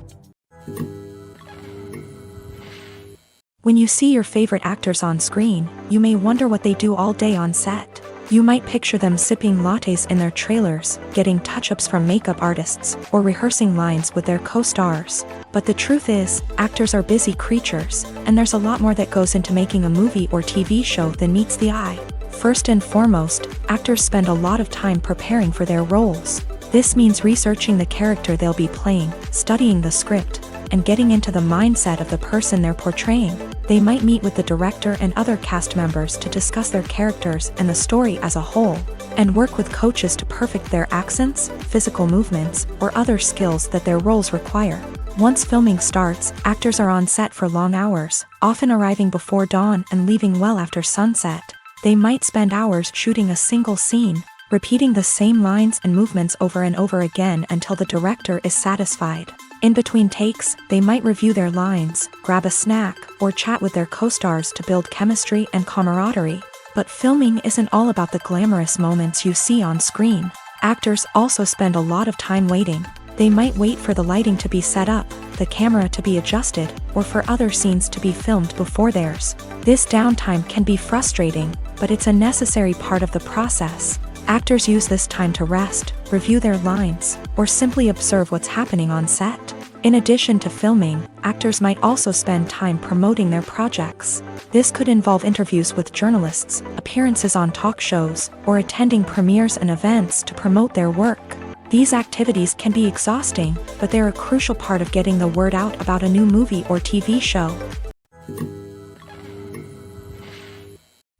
[SPEAKER 1] When you see your favorite actors on screen, you may wonder what they do all day on set. You might picture them sipping lattes in their trailers, getting touch-ups from makeup artists, or rehearsing lines with their co-stars. But the truth is, actors are busy creatures, and there's a lot more that goes into making a movie or TV show than meets the eye. First and foremost, actors spend a lot of time preparing for their roles. This means researching the character they'll be playing, studying the script, and getting into the mindset of the person they're portraying. They might meet with the director and other cast members to discuss their characters and the story as a whole, and work with coaches to perfect their accents, physical movements, or other skills that their roles require. Once filming starts, actors are on set for long hours, often arriving before dawn and leaving well after sunset. They might spend hours shooting a single scene, repeating the same lines and movements over and over again until the director is satisfied. In between takes, they might review their lines, grab a snack, or chat with their co-stars to build chemistry and camaraderie. But filming isn't all about the glamorous moments you see on screen. Actors also spend a lot of time waiting. They might wait for the lighting to be set up, the camera to be adjusted, or for other scenes to be filmed before theirs. This downtime can be frustrating, but it's a necessary part of the process. Actors use this time to rest, review their lines, or simply observe what's happening on set. In addition to filming, actors might also spend time promoting their projects. This could involve interviews with journalists, appearances on talk shows, or attending premieres and events to promote their work. These activities can be exhausting, but they're a crucial part of getting the word out about a new movie or TV show.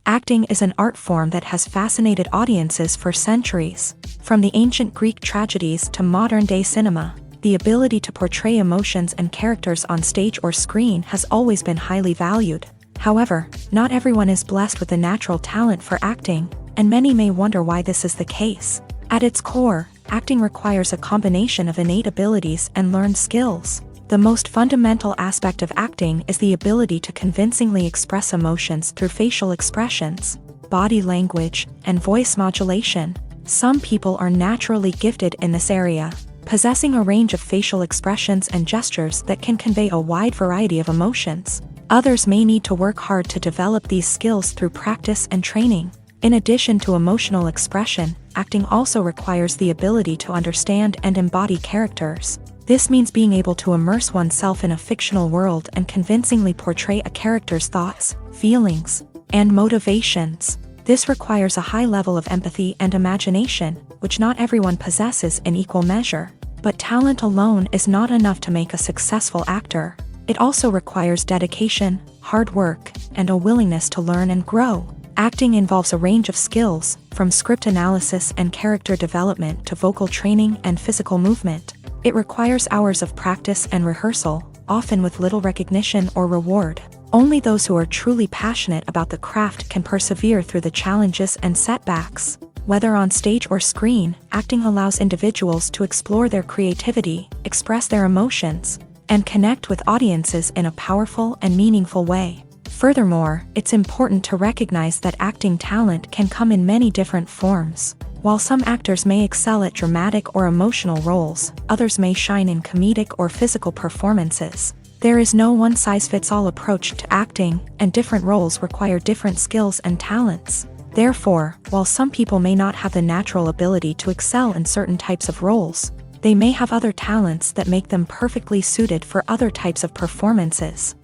[SPEAKER 1] Acting is an art form that has fascinated audiences for centuries. From the ancient Greek tragedies to modern-day cinema, the ability to portray emotions and characters on stage or screen has always been highly valued. However, not everyone is blessed with the natural talent for acting, and many may wonder why this is the case. At its core, acting requires a combination of innate abilities and learned skills. The most fundamental aspect of acting is the ability to convincingly express emotions through facial expressions, body language, and voice modulation. Some people are naturally gifted in this area, possessing a range of facial expressions and gestures that can convey a wide variety of emotions. Others may need to work hard to develop these skills through practice and training. In addition to emotional expression, acting also requires the ability to understand and embody characters. This means being able to immerse oneself in a fictional world and convincingly portray a character's thoughts, feelings, and motivations. This requires a high level of empathy and imagination, which not everyone possesses in equal measure. But talent alone is not enough to make a successful actor. It also requires dedication, hard work, and a willingness to learn and grow. Acting involves a range of skills, from script analysis and character development to vocal training and physical movement. It requires hours of practice and rehearsal, often with little recognition or reward. Only those who are truly passionate about the craft can persevere through the challenges and setbacks. Whether on stage or screen, acting allows individuals to explore their creativity, express their emotions, and connect with audiences in a powerful and meaningful way. Furthermore, it's important to recognize that acting talent can come in many different forms. While some actors may excel at dramatic or emotional roles, others may shine in comedic or physical performances. There is no one-size-fits-all approach to acting, and different roles require different skills and talents. Therefore, while some people may not have the natural ability to excel in certain types of roles, they may have other talents that make them perfectly suited for other types of performances.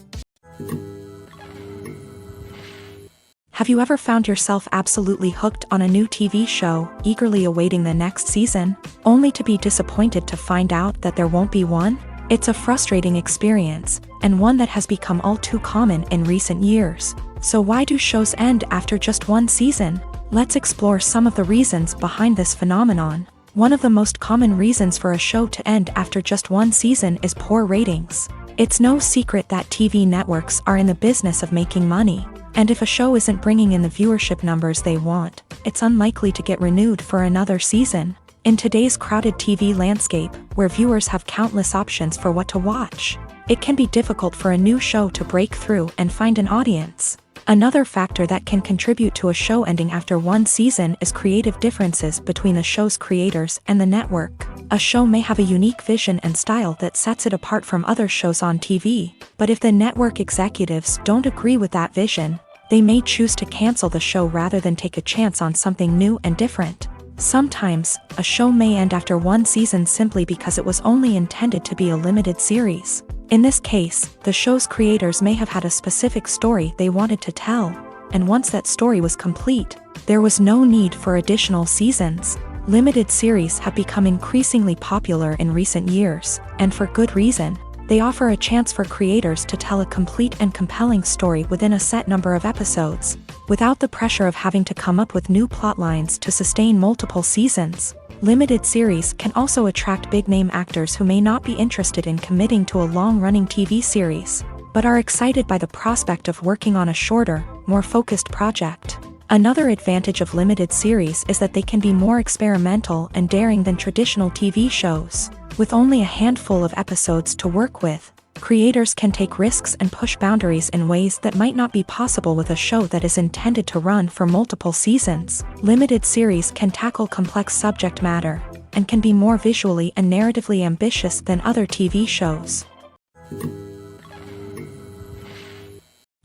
[SPEAKER 1] Have you ever found yourself absolutely hooked on a new TV show, eagerly awaiting the next season, only to be disappointed to find out that there won't be one? It's a frustrating experience, and one that has become all too common in recent years. So why do shows end after just one season? Let's explore some of the reasons behind this phenomenon. One of the most common reasons for a show to end after just one season is poor ratings. It's no secret that TV networks are in the business of making money. And if a show isn't bringing in the viewership numbers they want, it's unlikely to get renewed for another season. In today's crowded TV landscape, where viewers have countless options for what to watch, it can be difficult for a new show to break through and find an audience. Another factor that can contribute to a show ending after one season is creative differences between the show's creators and the network. A show may have a unique vision and style that sets it apart from other shows on TV, but if the network executives don't agree with that vision, they may choose to cancel the show rather than take a chance on something new and different. Sometimes, a show may end after one season simply because it was only intended to be a limited series. In this case, the show's creators may have had a specific story they wanted to tell, and once that story was complete, there was no need for additional seasons. Limited series have become increasingly popular in recent years, and for good reason. They offer a chance for creators to tell a complete and compelling story within a set number of episodes, without the pressure of having to come up with new plotlines to sustain multiple seasons. Limited series can also attract big-name actors who may not be interested in committing to a long-running TV series, but are excited by the prospect of working on a shorter, more focused project. Another advantage of limited series is that they can be more experimental and daring than traditional TV shows. With only a handful of episodes to work with, creators can take risks and push boundaries in ways that might not be possible with a show that is intended to run for multiple seasons. Limited series can tackle complex subject matter, and can be more visually and narratively ambitious than other TV shows.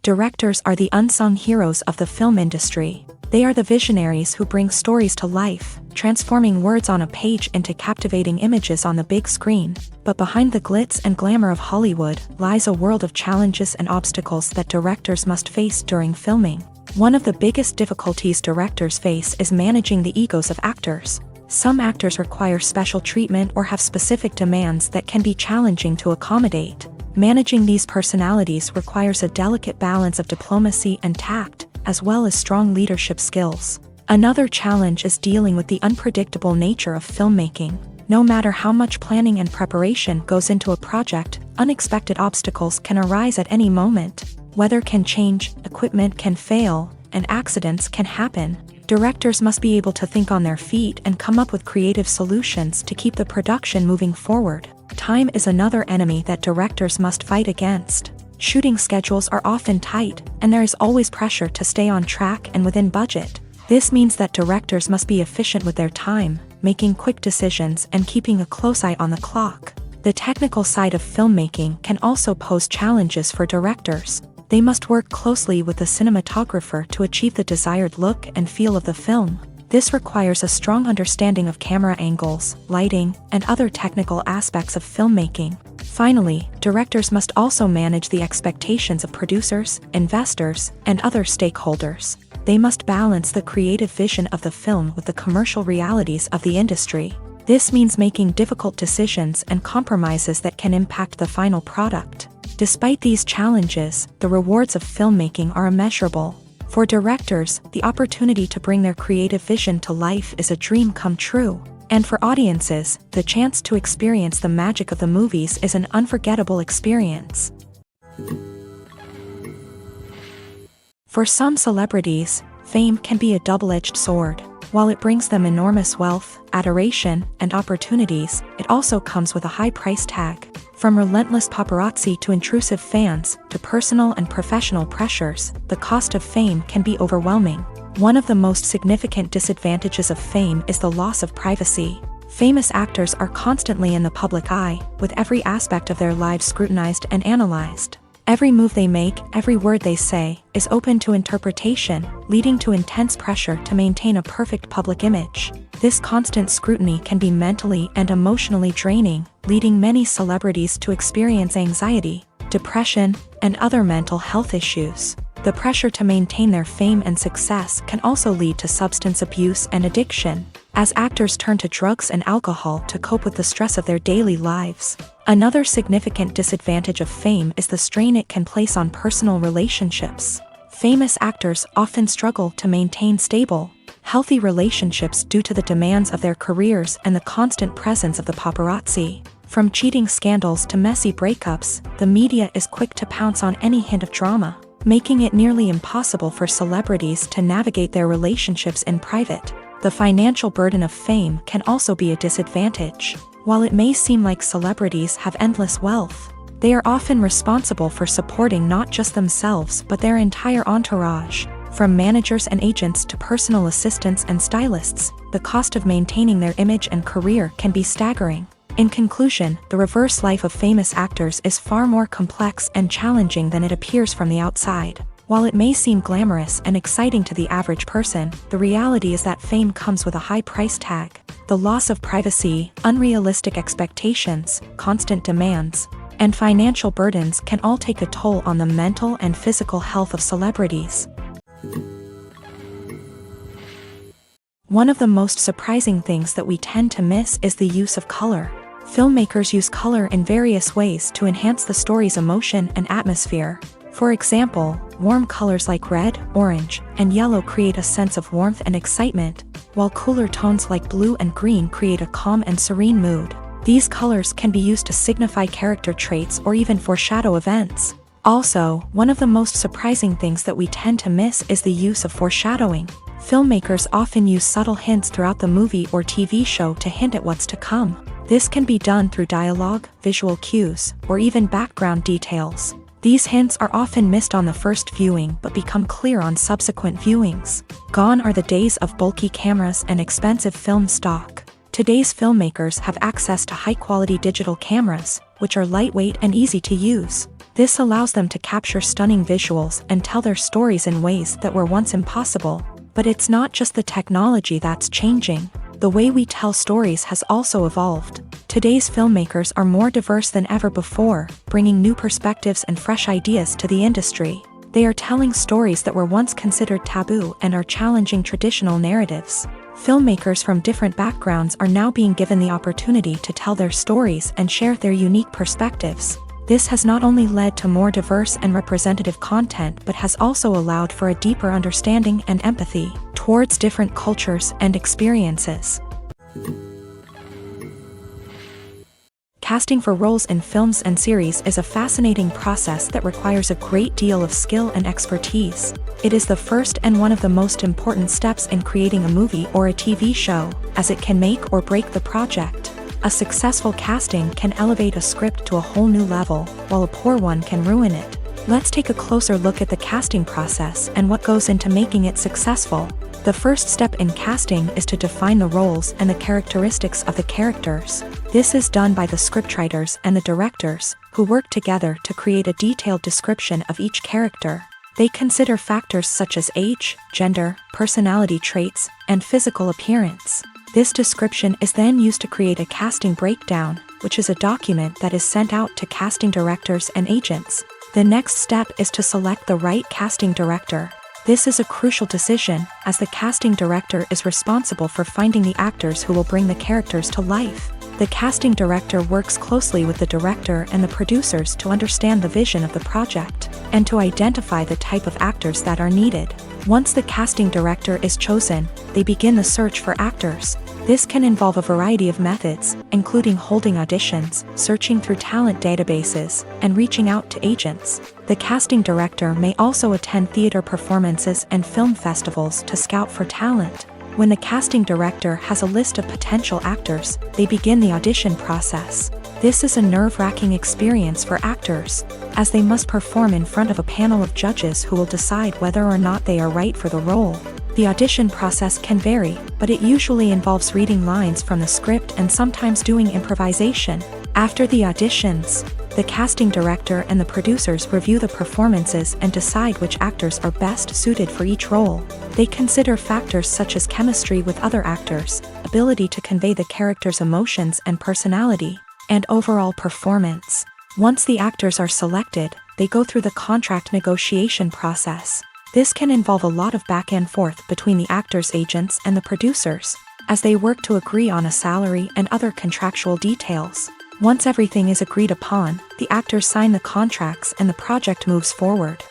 [SPEAKER 1] Directors are the unsung heroes of the film industry. They are the visionaries who bring stories to life, transforming words on a page into captivating images on the big screen. But behind the glitz and glamour of Hollywood lies a world of challenges and obstacles that directors must face during filming. One of the biggest difficulties directors face is managing the egos of actors. Some actors require special treatment or have specific demands that can be challenging to accommodate. Managing these personalities requires a delicate balance of diplomacy and tact, as well as strong leadership skills. Another challenge is dealing with the unpredictable nature of filmmaking. No matter how much planning and preparation goes into a project, unexpected obstacles can arise at any moment. Weather can change, equipment can fail, and accidents can happen. Directors must be able to think on their feet and come up with creative solutions to keep the production moving forward. Time is another enemy that directors must fight against. Shooting schedules are often tight, and there is always pressure to stay on track and within budget. This means that directors must be efficient with their time, making quick decisions and keeping a close eye on the clock. The technical side of filmmaking can also pose challenges for directors. They must work closely with the cinematographer to achieve the desired look and feel of the film. This requires a strong understanding of camera angles, lighting, and other technical aspects of filmmaking. Finally, directors must also manage the expectations of producers, investors, and other stakeholders. They must balance the creative vision of the film with the commercial realities of the industry. This means making difficult decisions and compromises that can impact the final product. Despite these challenges, the rewards of filmmaking are immeasurable. For directors, the opportunity to bring their creative vision to life is a dream come true. And for audiences, the chance to experience the magic of the movies is an unforgettable experience. For some celebrities, fame can be a double-edged sword. While it brings them enormous wealth, adoration, and opportunities, it also comes with a high price tag. From relentless paparazzi to intrusive fans, to personal and professional pressures, the cost of fame can be overwhelming. One of the most significant disadvantages of fame is the loss of privacy. Famous actors are constantly in the public eye, with every aspect of their lives scrutinized and analyzed. Every move they make, every word they say, is open to interpretation, leading to intense pressure to maintain a perfect public image. This constant scrutiny can be mentally and emotionally draining, leading many celebrities to experience anxiety, depression, and other mental health issues. The pressure to maintain their fame and success can also lead to substance abuse and addiction, as actors turn to drugs and alcohol to cope with the stress of their daily lives. Another significant disadvantage of fame is the strain it can place on personal relationships. Famous actors often struggle to maintain stable, healthy relationships due to the demands of their careers and the constant presence of the paparazzi. From cheating scandals to messy breakups, the media is quick to pounce on any hint of drama, making it nearly impossible for celebrities to navigate their relationships in private. The financial burden of fame can also be a disadvantage. While it may seem like celebrities have endless wealth, they are often responsible for supporting not just themselves but their entire entourage. From managers and agents to personal assistants and stylists, the cost of maintaining their image and career can be staggering. In conclusion, the reverse life of famous actors is far more complex and challenging than it appears from the outside. While it may seem glamorous and exciting to the average person, the reality is that fame comes with a high price tag. The loss of privacy, unrealistic expectations, constant demands, and financial burdens can all take a toll on the mental and physical health of celebrities. One of the most surprising things that we tend to miss is the use of color. Filmmakers use color in various ways to enhance the story's emotion and atmosphere. For example, warm colors like red, orange, and yellow create a sense of warmth and excitement, while cooler tones like blue and green create a calm and serene mood. These colors can be used to signify character traits or even foreshadow events. Also, one of the most surprising things that we tend to miss is the use of foreshadowing. Filmmakers often use subtle hints throughout the movie or TV show to hint at what's to come. This can be done through dialogue, visual cues, or even background details. These hints are often missed on the first viewing but become clear on subsequent viewings. Gone are the days of bulky cameras and expensive film stock. Today's filmmakers have access to high-quality digital cameras, which are lightweight and easy to use. This allows them to capture stunning visuals and tell their stories in ways that were once impossible. But it's not just the technology that's changing. The way we tell stories has also evolved. Today's filmmakers are more diverse than ever before, bringing new perspectives and fresh ideas to the industry. They are telling stories that were once considered taboo and are challenging traditional narratives. Filmmakers from different backgrounds are now being given the opportunity to tell their stories and share their unique perspectives. This has not only led to more diverse and representative content but has also allowed for a deeper understanding and empathy towards different cultures and experiences. Casting for roles in films and series is a fascinating process that requires a great deal of skill and expertise. It is the first and one of the most important steps in creating a movie or a TV show, as it can make or break the project. A successful casting can elevate a script to a whole new level, while a poor one can ruin it. Let's take a closer look at the casting process and what goes into making it successful. The first step in casting is to define the roles and the characteristics of the characters. This is done by the scriptwriters and the directors, who work together to create a detailed description of each character. They consider factors such as age, gender, personality traits, and physical appearance. This description is then used to create a casting breakdown, which is a document that is sent out to casting directors and agents. The next step is to select the right casting director. This is a crucial decision, as the casting director is responsible for finding the actors who will bring the characters to life. The casting director works closely with the director and the producers to understand the vision of the project, and to identify the type of actors that are needed. Once the casting director is chosen, they begin the search for actors. This can involve a variety of methods, including holding auditions, searching through talent databases, and reaching out to agents. The casting director may also attend theater performances and film festivals to scout for talent. When the casting director has a list of potential actors, they begin the audition process. This is a nerve-wracking experience for actors, as they must perform in front of a panel of judges who will decide whether or not they are right for the role. The audition process can vary, but it usually involves reading lines from the script and sometimes doing improvisation. After the auditions, the casting director and the producers review the performances and decide which actors are best suited for each role. They consider factors such as chemistry with other actors, ability to convey the character's emotions and personality, and overall performance. Once the actors are selected, they go through the contract negotiation process. This can involve a lot of back and forth between the actors' agents and the producers, as they work to agree on a salary and other contractual details. Once everything is agreed upon, the actors sign the contracts and the project moves forward.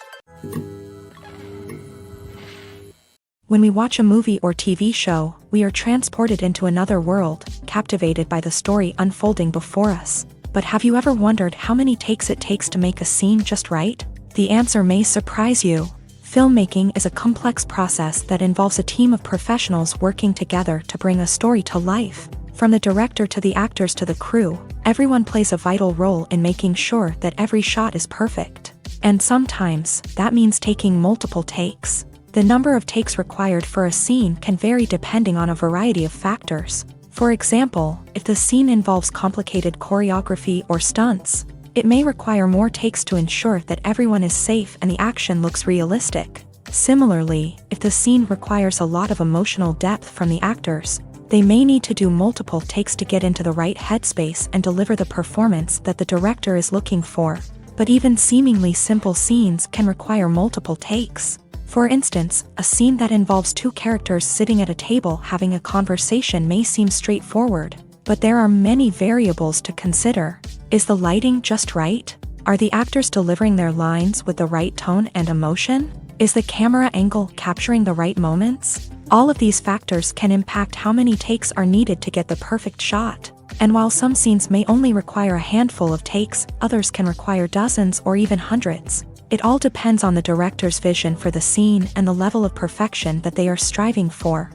[SPEAKER 1] When we watch a movie or TV show, we are transported into another world, captivated by the story unfolding before us. But have you ever wondered how many takes it takes to make a scene just right? The answer may surprise you. Filmmaking is a complex process that involves a team of professionals working together to bring a story to life. From the director to the actors to the crew, everyone plays a vital role in making sure that every shot is perfect. And sometimes, that means taking multiple takes. The number of takes required for a scene can vary depending on a variety of factors. For example, if the scene involves complicated choreography or stunts, it may require more takes to ensure that everyone is safe and the action looks realistic. Similarly, if the scene requires a lot of emotional depth from the actors, they may need to do multiple takes to get into the right headspace and deliver the performance that the director is looking for. But even seemingly simple scenes can require multiple takes. For instance, a scene that involves two characters sitting at a table having a conversation may seem straightforward, but there are many variables to consider. Is the lighting just right? Are the actors delivering their lines with the right tone and emotion? Is the camera angle capturing the right moments? All of these factors can impact how many takes are needed to get the perfect shot. And while some scenes may only require a handful of takes, others can require dozens or even hundreds. It all depends on the director's vision for the scene and the level of perfection that they are striving for.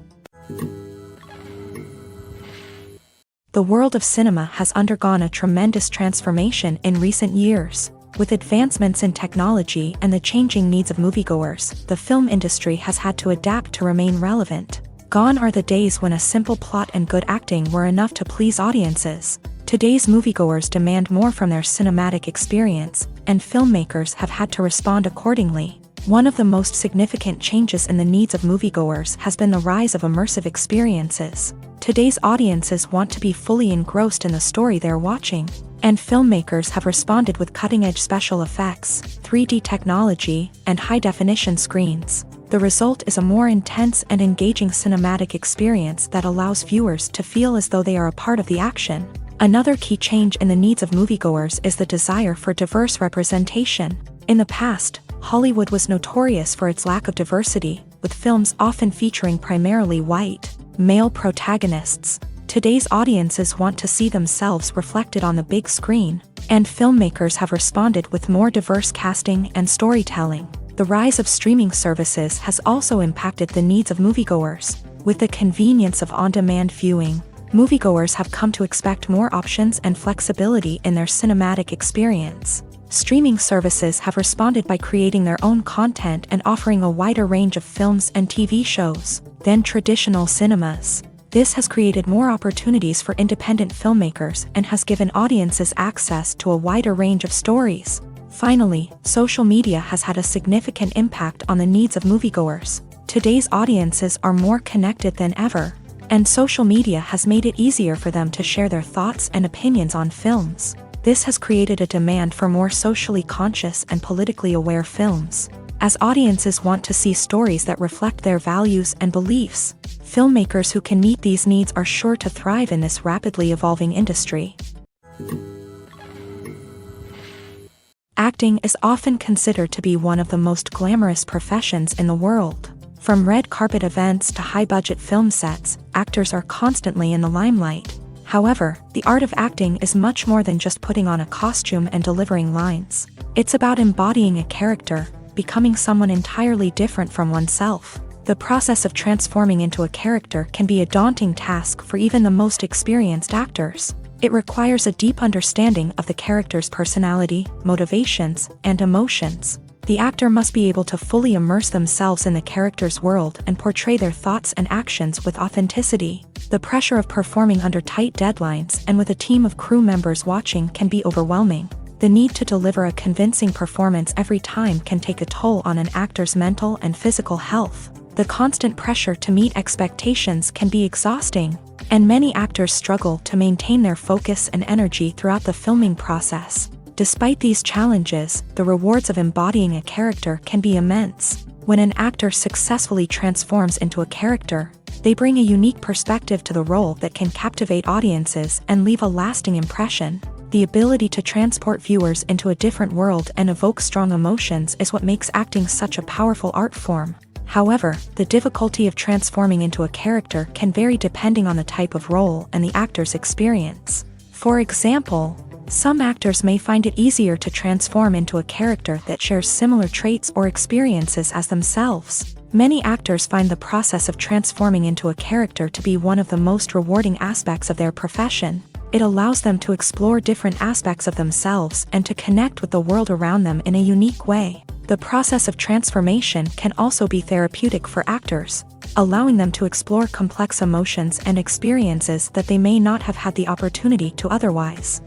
[SPEAKER 1] The world of cinema has undergone a tremendous transformation in recent years. With advancements in technology and the changing needs of moviegoers, the film industry has had to adapt to remain relevant. Gone are the days when a simple plot and good acting were enough to please audiences. Today's moviegoers demand more from their cinematic experience, and filmmakers have had to respond accordingly. One of the most significant changes in the needs of moviegoers has been the rise of immersive experiences. Today's audiences want to be fully engrossed in the story they're watching, and filmmakers have responded with cutting-edge special effects, 3D technology, and high-definition screens. The result is a more intense and engaging cinematic experience that allows viewers to feel as though they are a part of the action. Another key change in the needs of moviegoers is the desire for diverse representation. In the past, Hollywood was notorious for its lack of diversity, with films often featuring primarily white, male protagonists. Today's audiences want to see themselves reflected on the big screen, and filmmakers have responded with more diverse casting and storytelling. The rise of streaming services has also impacted the needs of moviegoers. With the convenience of on-demand viewing, moviegoers have come to expect more options and flexibility in their cinematic experience. Streaming services have responded by creating their own content and offering a wider range of films and TV shows than traditional cinemas. This has created more opportunities for independent filmmakers and has given audiences access to a wider range of stories. Finally, social media has had a significant impact on the needs of moviegoers. Today's audiences are more connected than ever. And social media has made it easier for them to share their thoughts and opinions on films. This has created a demand for more socially conscious and politically aware films. As audiences want to see stories that reflect their values and beliefs, filmmakers who can meet these needs are sure to thrive in this rapidly evolving industry. Acting is often considered to be one of the most glamorous professions in the world. From red carpet events to high-budget film sets, actors are constantly in the limelight. However, the art of acting is much more than just putting on a costume and delivering lines. It's about embodying a character, becoming someone entirely different from oneself. The process of transforming into a character can be a daunting task for even the most experienced actors. It requires a deep understanding of the character's personality, motivations, and emotions. The actor must be able to fully immerse themselves in the character's world and portray their thoughts and actions with authenticity. The pressure of performing under tight deadlines and with a team of crew members watching can be overwhelming. The need to deliver a convincing performance every time can take a toll on an actor's mental and physical health. The constant pressure to meet expectations can be exhausting, and many actors struggle to maintain their focus and energy throughout the filming process. Despite these challenges, the rewards of embodying a character can be immense. When an actor successfully transforms into a character, they bring a unique perspective to the role that can captivate audiences and leave a lasting impression. The ability to transport viewers into a different world and evoke strong emotions is what makes acting such a powerful art form. However, the difficulty of transforming into a character can vary depending on the type of role and the actor's experience. For example, some actors may find it easier to transform into a character that shares similar traits or experiences as themselves. Many actors find the process of transforming into a character to be one of the most rewarding aspects of their profession. It allows them to explore different aspects of themselves and to connect with the world around them in a unique way. The process of transformation can also be therapeutic for actors, allowing them to explore complex emotions and experiences that they may not have had the opportunity to otherwise.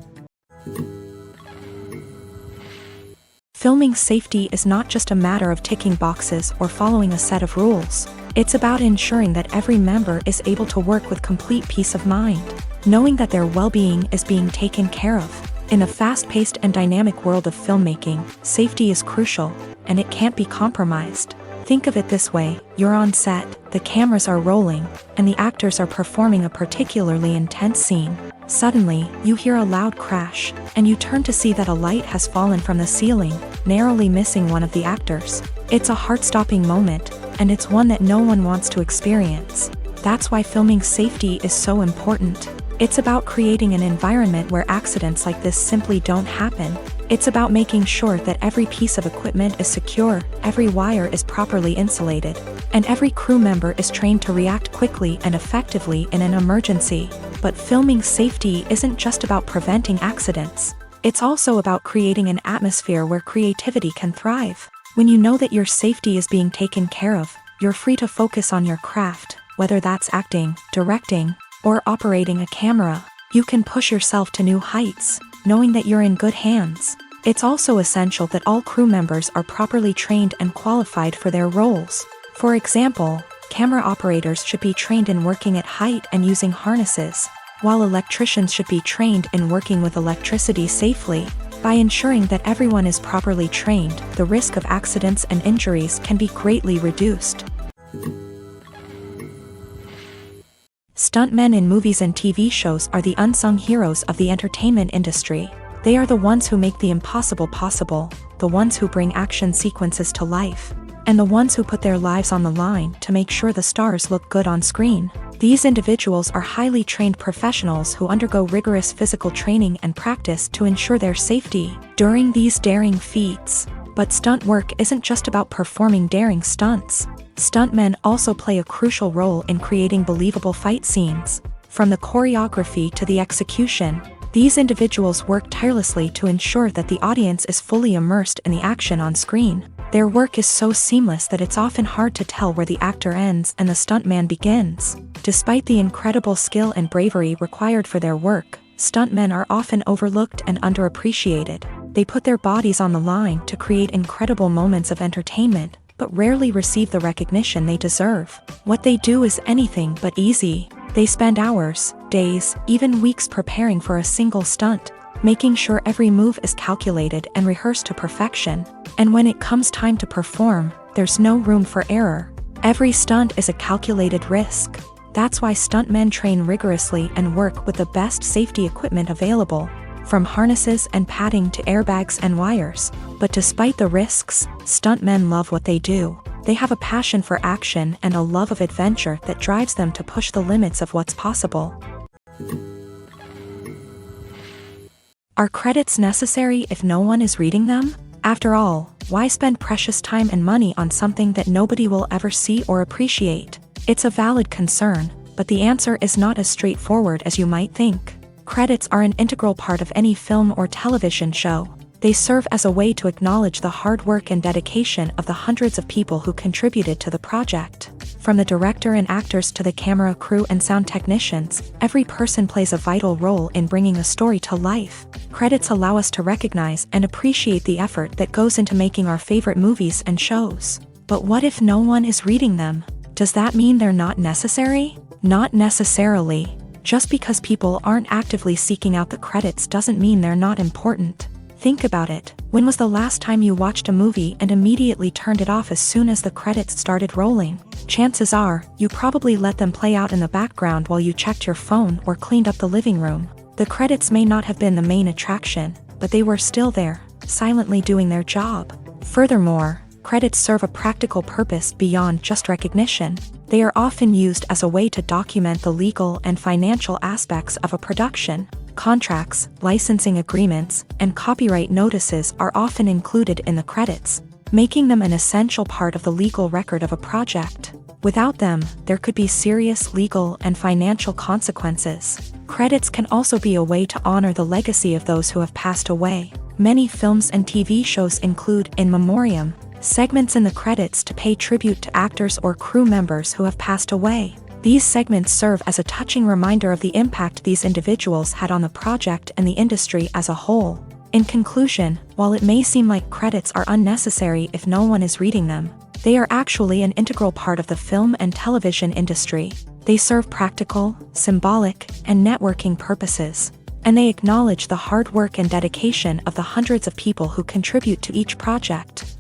[SPEAKER 1] Filming safety is not just a matter of ticking boxes or following a set of rules. It's about ensuring that every member is able to work with complete peace of mind, knowing that their well-being is being taken care of. In a fast-paced and dynamic world of filmmaking, safety is crucial, and it can't be compromised. Think of it this way: you're on set, the cameras are rolling, and the actors are performing a particularly intense scene. Suddenly, you hear a loud crash, and you turn to see that a light has fallen from the ceiling, narrowly missing one of the actors. It's a heart-stopping moment, and it's one that no one wants to experience. That's why filming safety is so important. It's about creating an environment where accidents like this simply don't happen. It's about making sure that every piece of equipment is secure, every wire is properly insulated, and every crew member is trained to react quickly and effectively in an emergency. But filming safety isn't just about preventing accidents. It's also about creating an atmosphere where creativity can thrive. When you know that your safety is being taken care of, you're free to focus on your craft, whether that's acting, directing, or operating a camera. You can push yourself to new heights, knowing that you're in good hands. It's also essential that all crew members are properly trained and qualified for their roles. For example, camera operators should be trained in working at height and using harnesses, while electricians should be trained in working with electricity safely. By ensuring that everyone is properly trained, the risk of accidents and injuries can be greatly reduced. Stuntmen in movies and TV shows are the unsung heroes of the entertainment industry. They are the ones who make the impossible possible, the ones who bring action sequences to life, and the ones who put their lives on the line to make sure the stars look good on screen. These individuals are highly trained professionals who undergo rigorous physical training and practice to ensure their safety during these daring feats. But stunt work isn't just about performing daring stunts. Stuntmen also play a crucial role in creating believable fight scenes. From the choreography to the execution, these individuals work tirelessly to ensure that the audience is fully immersed in the action on screen. Their work is so seamless that it's often hard to tell where the actor ends and the stuntman begins. Despite the incredible skill and bravery required for their work, stuntmen are often overlooked and underappreciated. They put their bodies on the line to create incredible moments of entertainment, but rarely receive the recognition they deserve. What they do is anything but easy. They spend hours, days, even weeks preparing for a single stunt, making sure every move is calculated and rehearsed to perfection. And when it comes time to perform, there's no room for error. Every stunt is a calculated risk. That's why stuntmen train rigorously and work with the best safety equipment available, from harnesses and padding to airbags and wires. But despite the risks, stuntmen love what they do. They have a passion for action and a love of adventure that drives them to push the limits of what's possible. Are credits necessary if no one is reading them? After all, why spend precious time and money on something that nobody will ever see or appreciate? It's a valid concern, but the answer is not as straightforward as you might think. Credits are an integral part of any film or television show. They serve as a way to acknowledge the hard work and dedication of the hundreds of people who contributed to the project. From the director and actors to the camera crew and sound technicians, every person plays a vital role in bringing a story to life. Credits allow us to recognize and appreciate the effort that goes into making our favorite movies and shows. But what if no one is reading them? Does that mean they're not necessary? Not necessarily. Just because people aren't actively seeking out the credits doesn't mean they're not important. Think about it. When was the last time you watched a movie and immediately turned it off as soon as the credits started rolling? Chances are, you probably let them play out in the background while you checked your phone or cleaned up the living room. The credits may not have been the main attraction, but they were still there, silently doing their job. Furthermore, credits serve a practical purpose beyond just recognition. They are often used as a way to document the legal and financial aspects of a production. Contracts, licensing agreements, and copyright notices are often included in the credits, making them an essential part of the legal record of a project. Without them, there could be serious legal and financial consequences. Credits can also be a way to honor the legacy of those who have passed away. Many films and TV shows include in memoriam segments in the credits to pay tribute to actors or crew members who have passed away. These segments serve as a touching reminder of the impact these individuals had on the project and the industry as a whole. In conclusion, while it may seem like credits are unnecessary if no one is reading them, they are actually an integral part of the film and television industry. They serve practical, symbolic, and networking purposes, and they acknowledge the hard work and dedication of the hundreds of people who contribute to each project.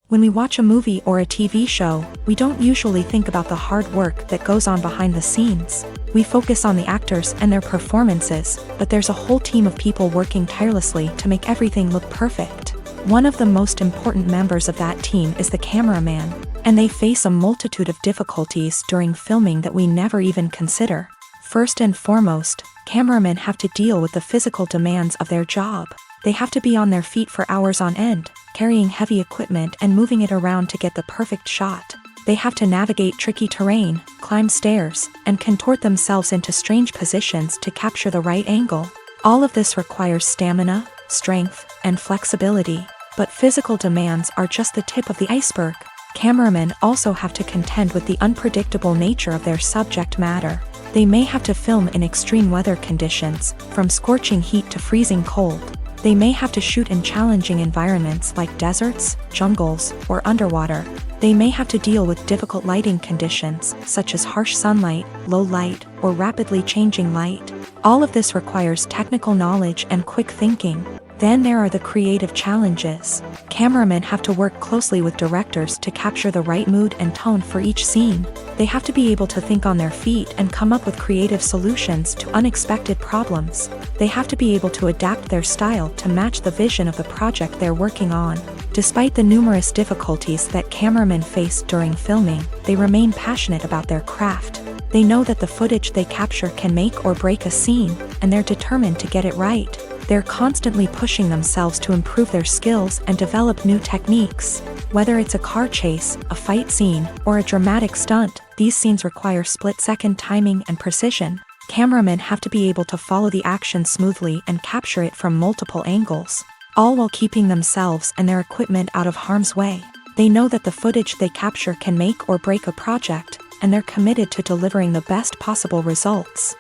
[SPEAKER 1] When we watch a movie or a TV show, we don't usually think about the hard work that goes on behind the scenes. We focus on the actors and their performances, but there's a whole team of people working tirelessly to make everything look perfect. One of the most important members of that team is the cameraman, and they face a multitude of difficulties during filming that we never even consider. First and foremost, cameramen have to deal with the physical demands of their job. They have to be on their feet for hours on end, carrying heavy equipment and moving it around to get the perfect shot. They have to navigate tricky terrain, climb stairs, and contort themselves into strange positions to capture the right angle. All of this requires stamina, strength, and flexibility. But physical demands are just the tip of the iceberg. Cameramen also have to contend with the unpredictable nature of their subject matter. They may have to film in extreme weather conditions, from scorching heat to freezing cold. They may have to shoot in challenging environments like deserts, jungles, or underwater. They may have to deal with difficult lighting conditions, such as harsh sunlight, low light, or rapidly changing light. All of this requires technical knowledge and quick thinking. Then there are the creative challenges. Cameramen have to work closely with directors to capture the right mood and tone for each scene. They have to be able to think on their feet and come up with creative solutions to unexpected problems. They have to be able to adapt their style to match the vision of the project they're working on. Despite the numerous difficulties that cameramen face during filming, they remain passionate about their craft. They know that the footage they capture can make or break a scene, and they're determined to get it right. They're constantly pushing themselves to improve their skills and develop new techniques. Whether it's a car chase, a fight scene, or a dramatic stunt, these scenes require split-second timing and precision. Cameramen have to be able to follow the action smoothly and capture it from multiple angles, all while keeping themselves and their equipment out of harm's way. They know that the footage they capture can make or break a project, and they're committed to delivering the best possible results.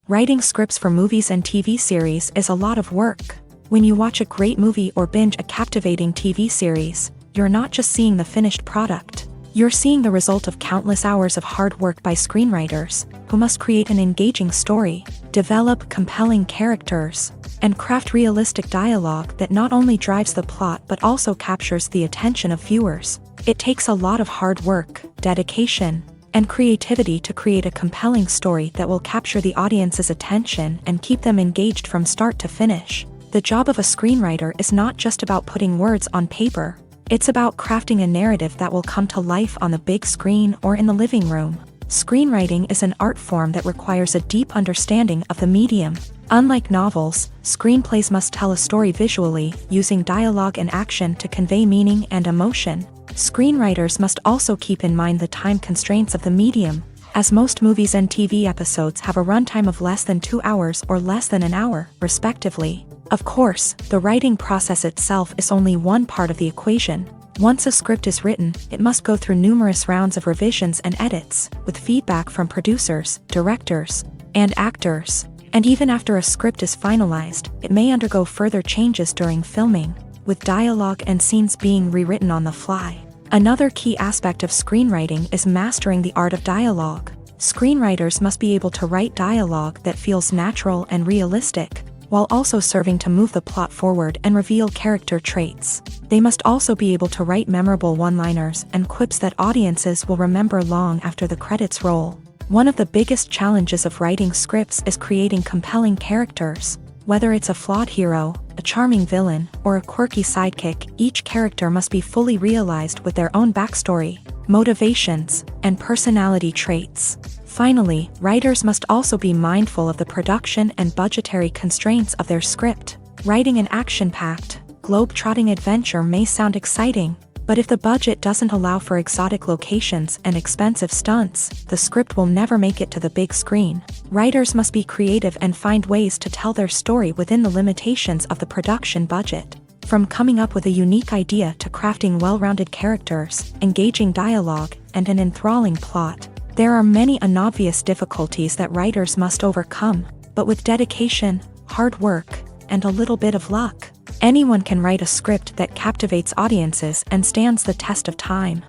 [SPEAKER 1] Writing scripts for movies and TV series is a lot of work. When you watch a great movie or binge a captivating TV series, you're not just seeing the finished product. You're seeing the result of countless hours of hard work by screenwriters, who must create an engaging story, develop compelling characters, and craft realistic dialogue that not only drives the plot but also captures the attention of viewers. It takes a lot of hard work, dedication, and creativity to create a compelling story that will capture the audience's attention and keep them engaged from start to finish. The job of a screenwriter is not just about putting words on paper. It's about crafting a narrative that will come to life on the big screen or in the living room. Screenwriting is an art form that requires a deep understanding of the medium. Unlike novels, screenplays must tell a story visually, using dialogue and action to convey meaning and emotion. Screenwriters must also keep in mind the time constraints of the medium, as most movies and TV episodes have a runtime of less than 2 hours or less than an hour, respectively. Of course, the writing process itself is only one part of the equation. Once a script is written, it must go through numerous rounds of revisions and edits, with feedback from producers, directors, and actors. And even after a script is finalized, it may undergo further changes during filming, with dialogue and scenes being rewritten on the fly. Another key aspect of screenwriting is mastering the art of dialogue. Screenwriters must be able to write dialogue that feels natural and realistic, while also serving to move the plot forward and reveal character traits. They must also be able to write memorable one-liners and quips that audiences will remember long after the credits roll. One of the biggest challenges of writing scripts is creating compelling characters. Whether it's a flawed hero, a charming villain, or a quirky sidekick, each character must be fully realized with their own backstory, motivations, and personality traits. Finally, writers must also be mindful of the production and budgetary constraints of their script. Writing an action-packed, globe-trotting adventure may sound exciting, but if the budget doesn't allow for exotic locations and expensive stunts, the script will never make it to the big screen. Writers must be creative and find ways to tell their story within the limitations of the production budget. From coming up with a unique idea to crafting well-rounded characters, engaging dialogue, and an enthralling plot, there are many unobvious difficulties that writers must overcome, but with dedication, hard work, and a little bit of luck, anyone can write a script that captivates audiences and stands the test of time.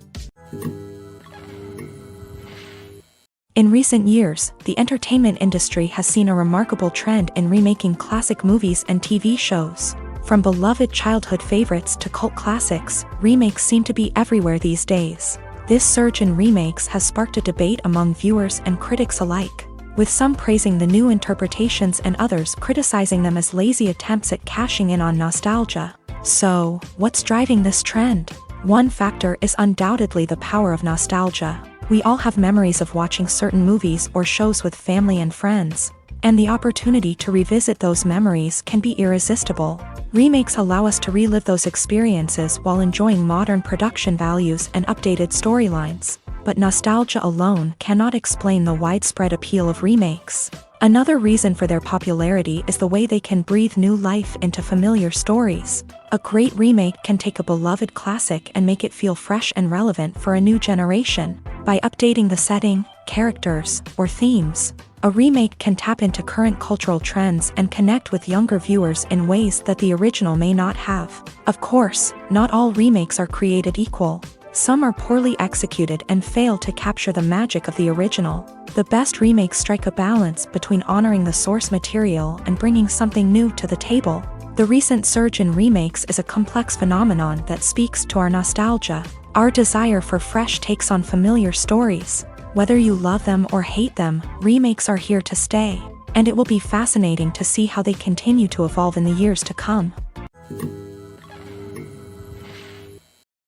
[SPEAKER 1] In recent years, the entertainment industry has seen a remarkable trend in remaking classic movies and TV shows. From beloved childhood favorites to cult classics, remakes seem to be everywhere these days. This surge in remakes has sparked a debate among viewers and critics alike, with some praising the new interpretations and others criticizing them as lazy attempts at cashing in on nostalgia. So, what's driving this trend? One factor is undoubtedly the power of nostalgia. We all have memories of watching certain movies or shows with family and friends, and the opportunity to revisit those memories can be irresistible. Remakes allow us to relive those experiences while enjoying modern production values and updated storylines. But nostalgia alone cannot explain the widespread appeal of remakes. Another reason for their popularity is the way they can breathe new life into familiar stories. A great remake can take a beloved classic and make it feel fresh and relevant for a new generation. By updating the setting, characters, or themes, a remake can tap into current cultural trends and connect with younger viewers in ways that the original may not have. Of course, not all remakes are created equal. Some are poorly executed and fail to capture the magic of the original. The best remakes strike a balance between honoring the source material and bringing something new to the table. The recent surge in remakes is a complex phenomenon that speaks to our nostalgia, our desire for fresh takes on familiar stories. Whether you love them or hate them, remakes are here to stay, and it will be fascinating to see how they continue to evolve in the years to come.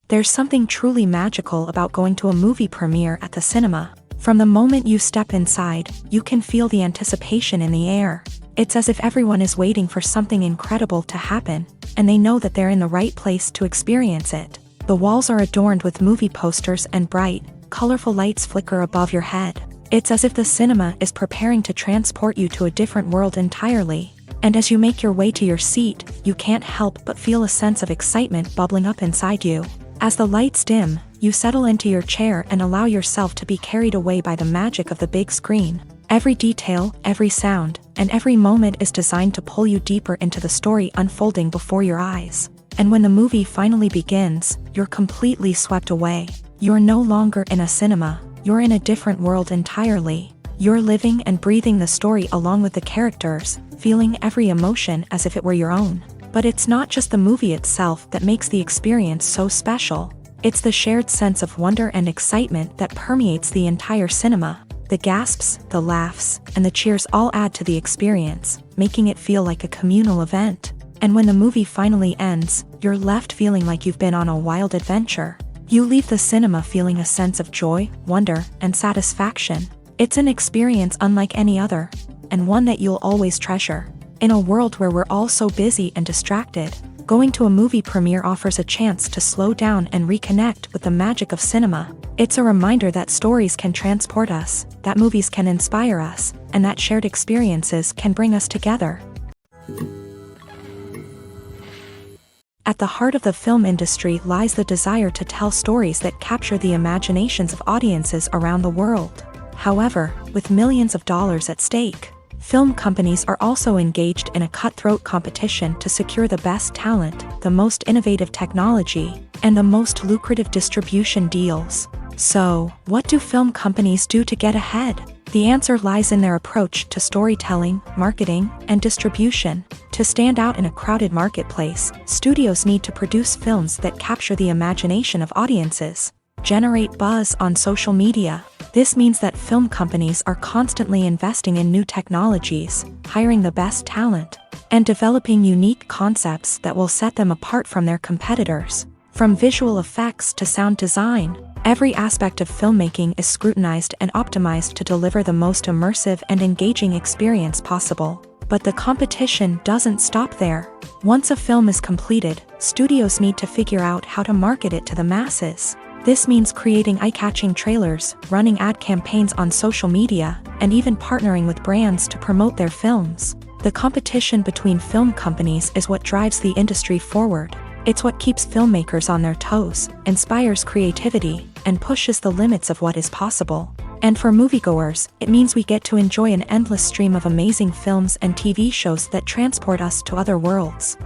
[SPEAKER 1] There's something truly magical about going to a movie premiere at the cinema. From the moment you step inside, you can feel the anticipation in the air. It's as if everyone is waiting for something incredible to happen, and they know that they're in the right place to experience it. The walls are adorned with movie posters and bright, colorful lights flicker above your head. It's as if the cinema is preparing to transport you to a different world entirely. And as you make your way to your seat, you can't help but feel a sense of excitement bubbling up inside you. As the lights dim, you settle into your chair and allow yourself to be carried away by the magic of the big screen. Every detail, every sound, and every moment is designed to pull you deeper into the story unfolding before your eyes. And when the movie finally begins, you're completely swept away. You're no longer in a cinema, you're in a different world entirely. You're living and breathing the story along with the characters, feeling every emotion as if it were your own. But it's not just the movie itself that makes the experience so special. It's the shared sense of wonder and excitement that permeates the entire cinema. The gasps, the laughs, and the cheers all add to the experience, making it feel like a communal event. And when the movie finally ends, you're left feeling like you've been on a wild adventure. You leave the cinema feeling a sense of joy, wonder, and satisfaction. It's an experience unlike any other, and one that you'll always treasure. In a world where we're all so busy and distracted, going to a movie premiere offers a chance to slow down and reconnect with the magic of cinema. It's a reminder that stories can transport us, that movies can inspire us, and that shared experiences can bring us together. At the heart of the film industry lies the desire to tell stories that capture the imaginations of audiences around the world. However, with millions of dollars at stake, film companies are also engaged in a cutthroat competition to secure the best talent, the most innovative technology, and the most lucrative distribution deals. So, what do film companies do to get ahead? The answer lies in their approach to storytelling, marketing, and distribution. To stand out in a crowded marketplace, studios need to produce films that capture the imagination of audiences, generate buzz on social media. This means that film companies are constantly investing in new technologies, hiring the best talent, and developing unique concepts that will set them apart from their competitors. From visual effects to sound design, every aspect of filmmaking is scrutinized and optimized to deliver the most immersive and engaging experience possible. But the competition doesn't stop there. Once a film is completed, studios need to figure out how to market it to the masses. This means creating eye-catching trailers, running ad campaigns on social media, and even partnering with brands to promote their films. The competition between film companies is what drives the industry forward. It's what keeps filmmakers on their toes, inspires creativity, and pushes the limits of what is possible. And for moviegoers, it means we get to enjoy an endless stream of amazing films and TV shows that transport us to other worlds.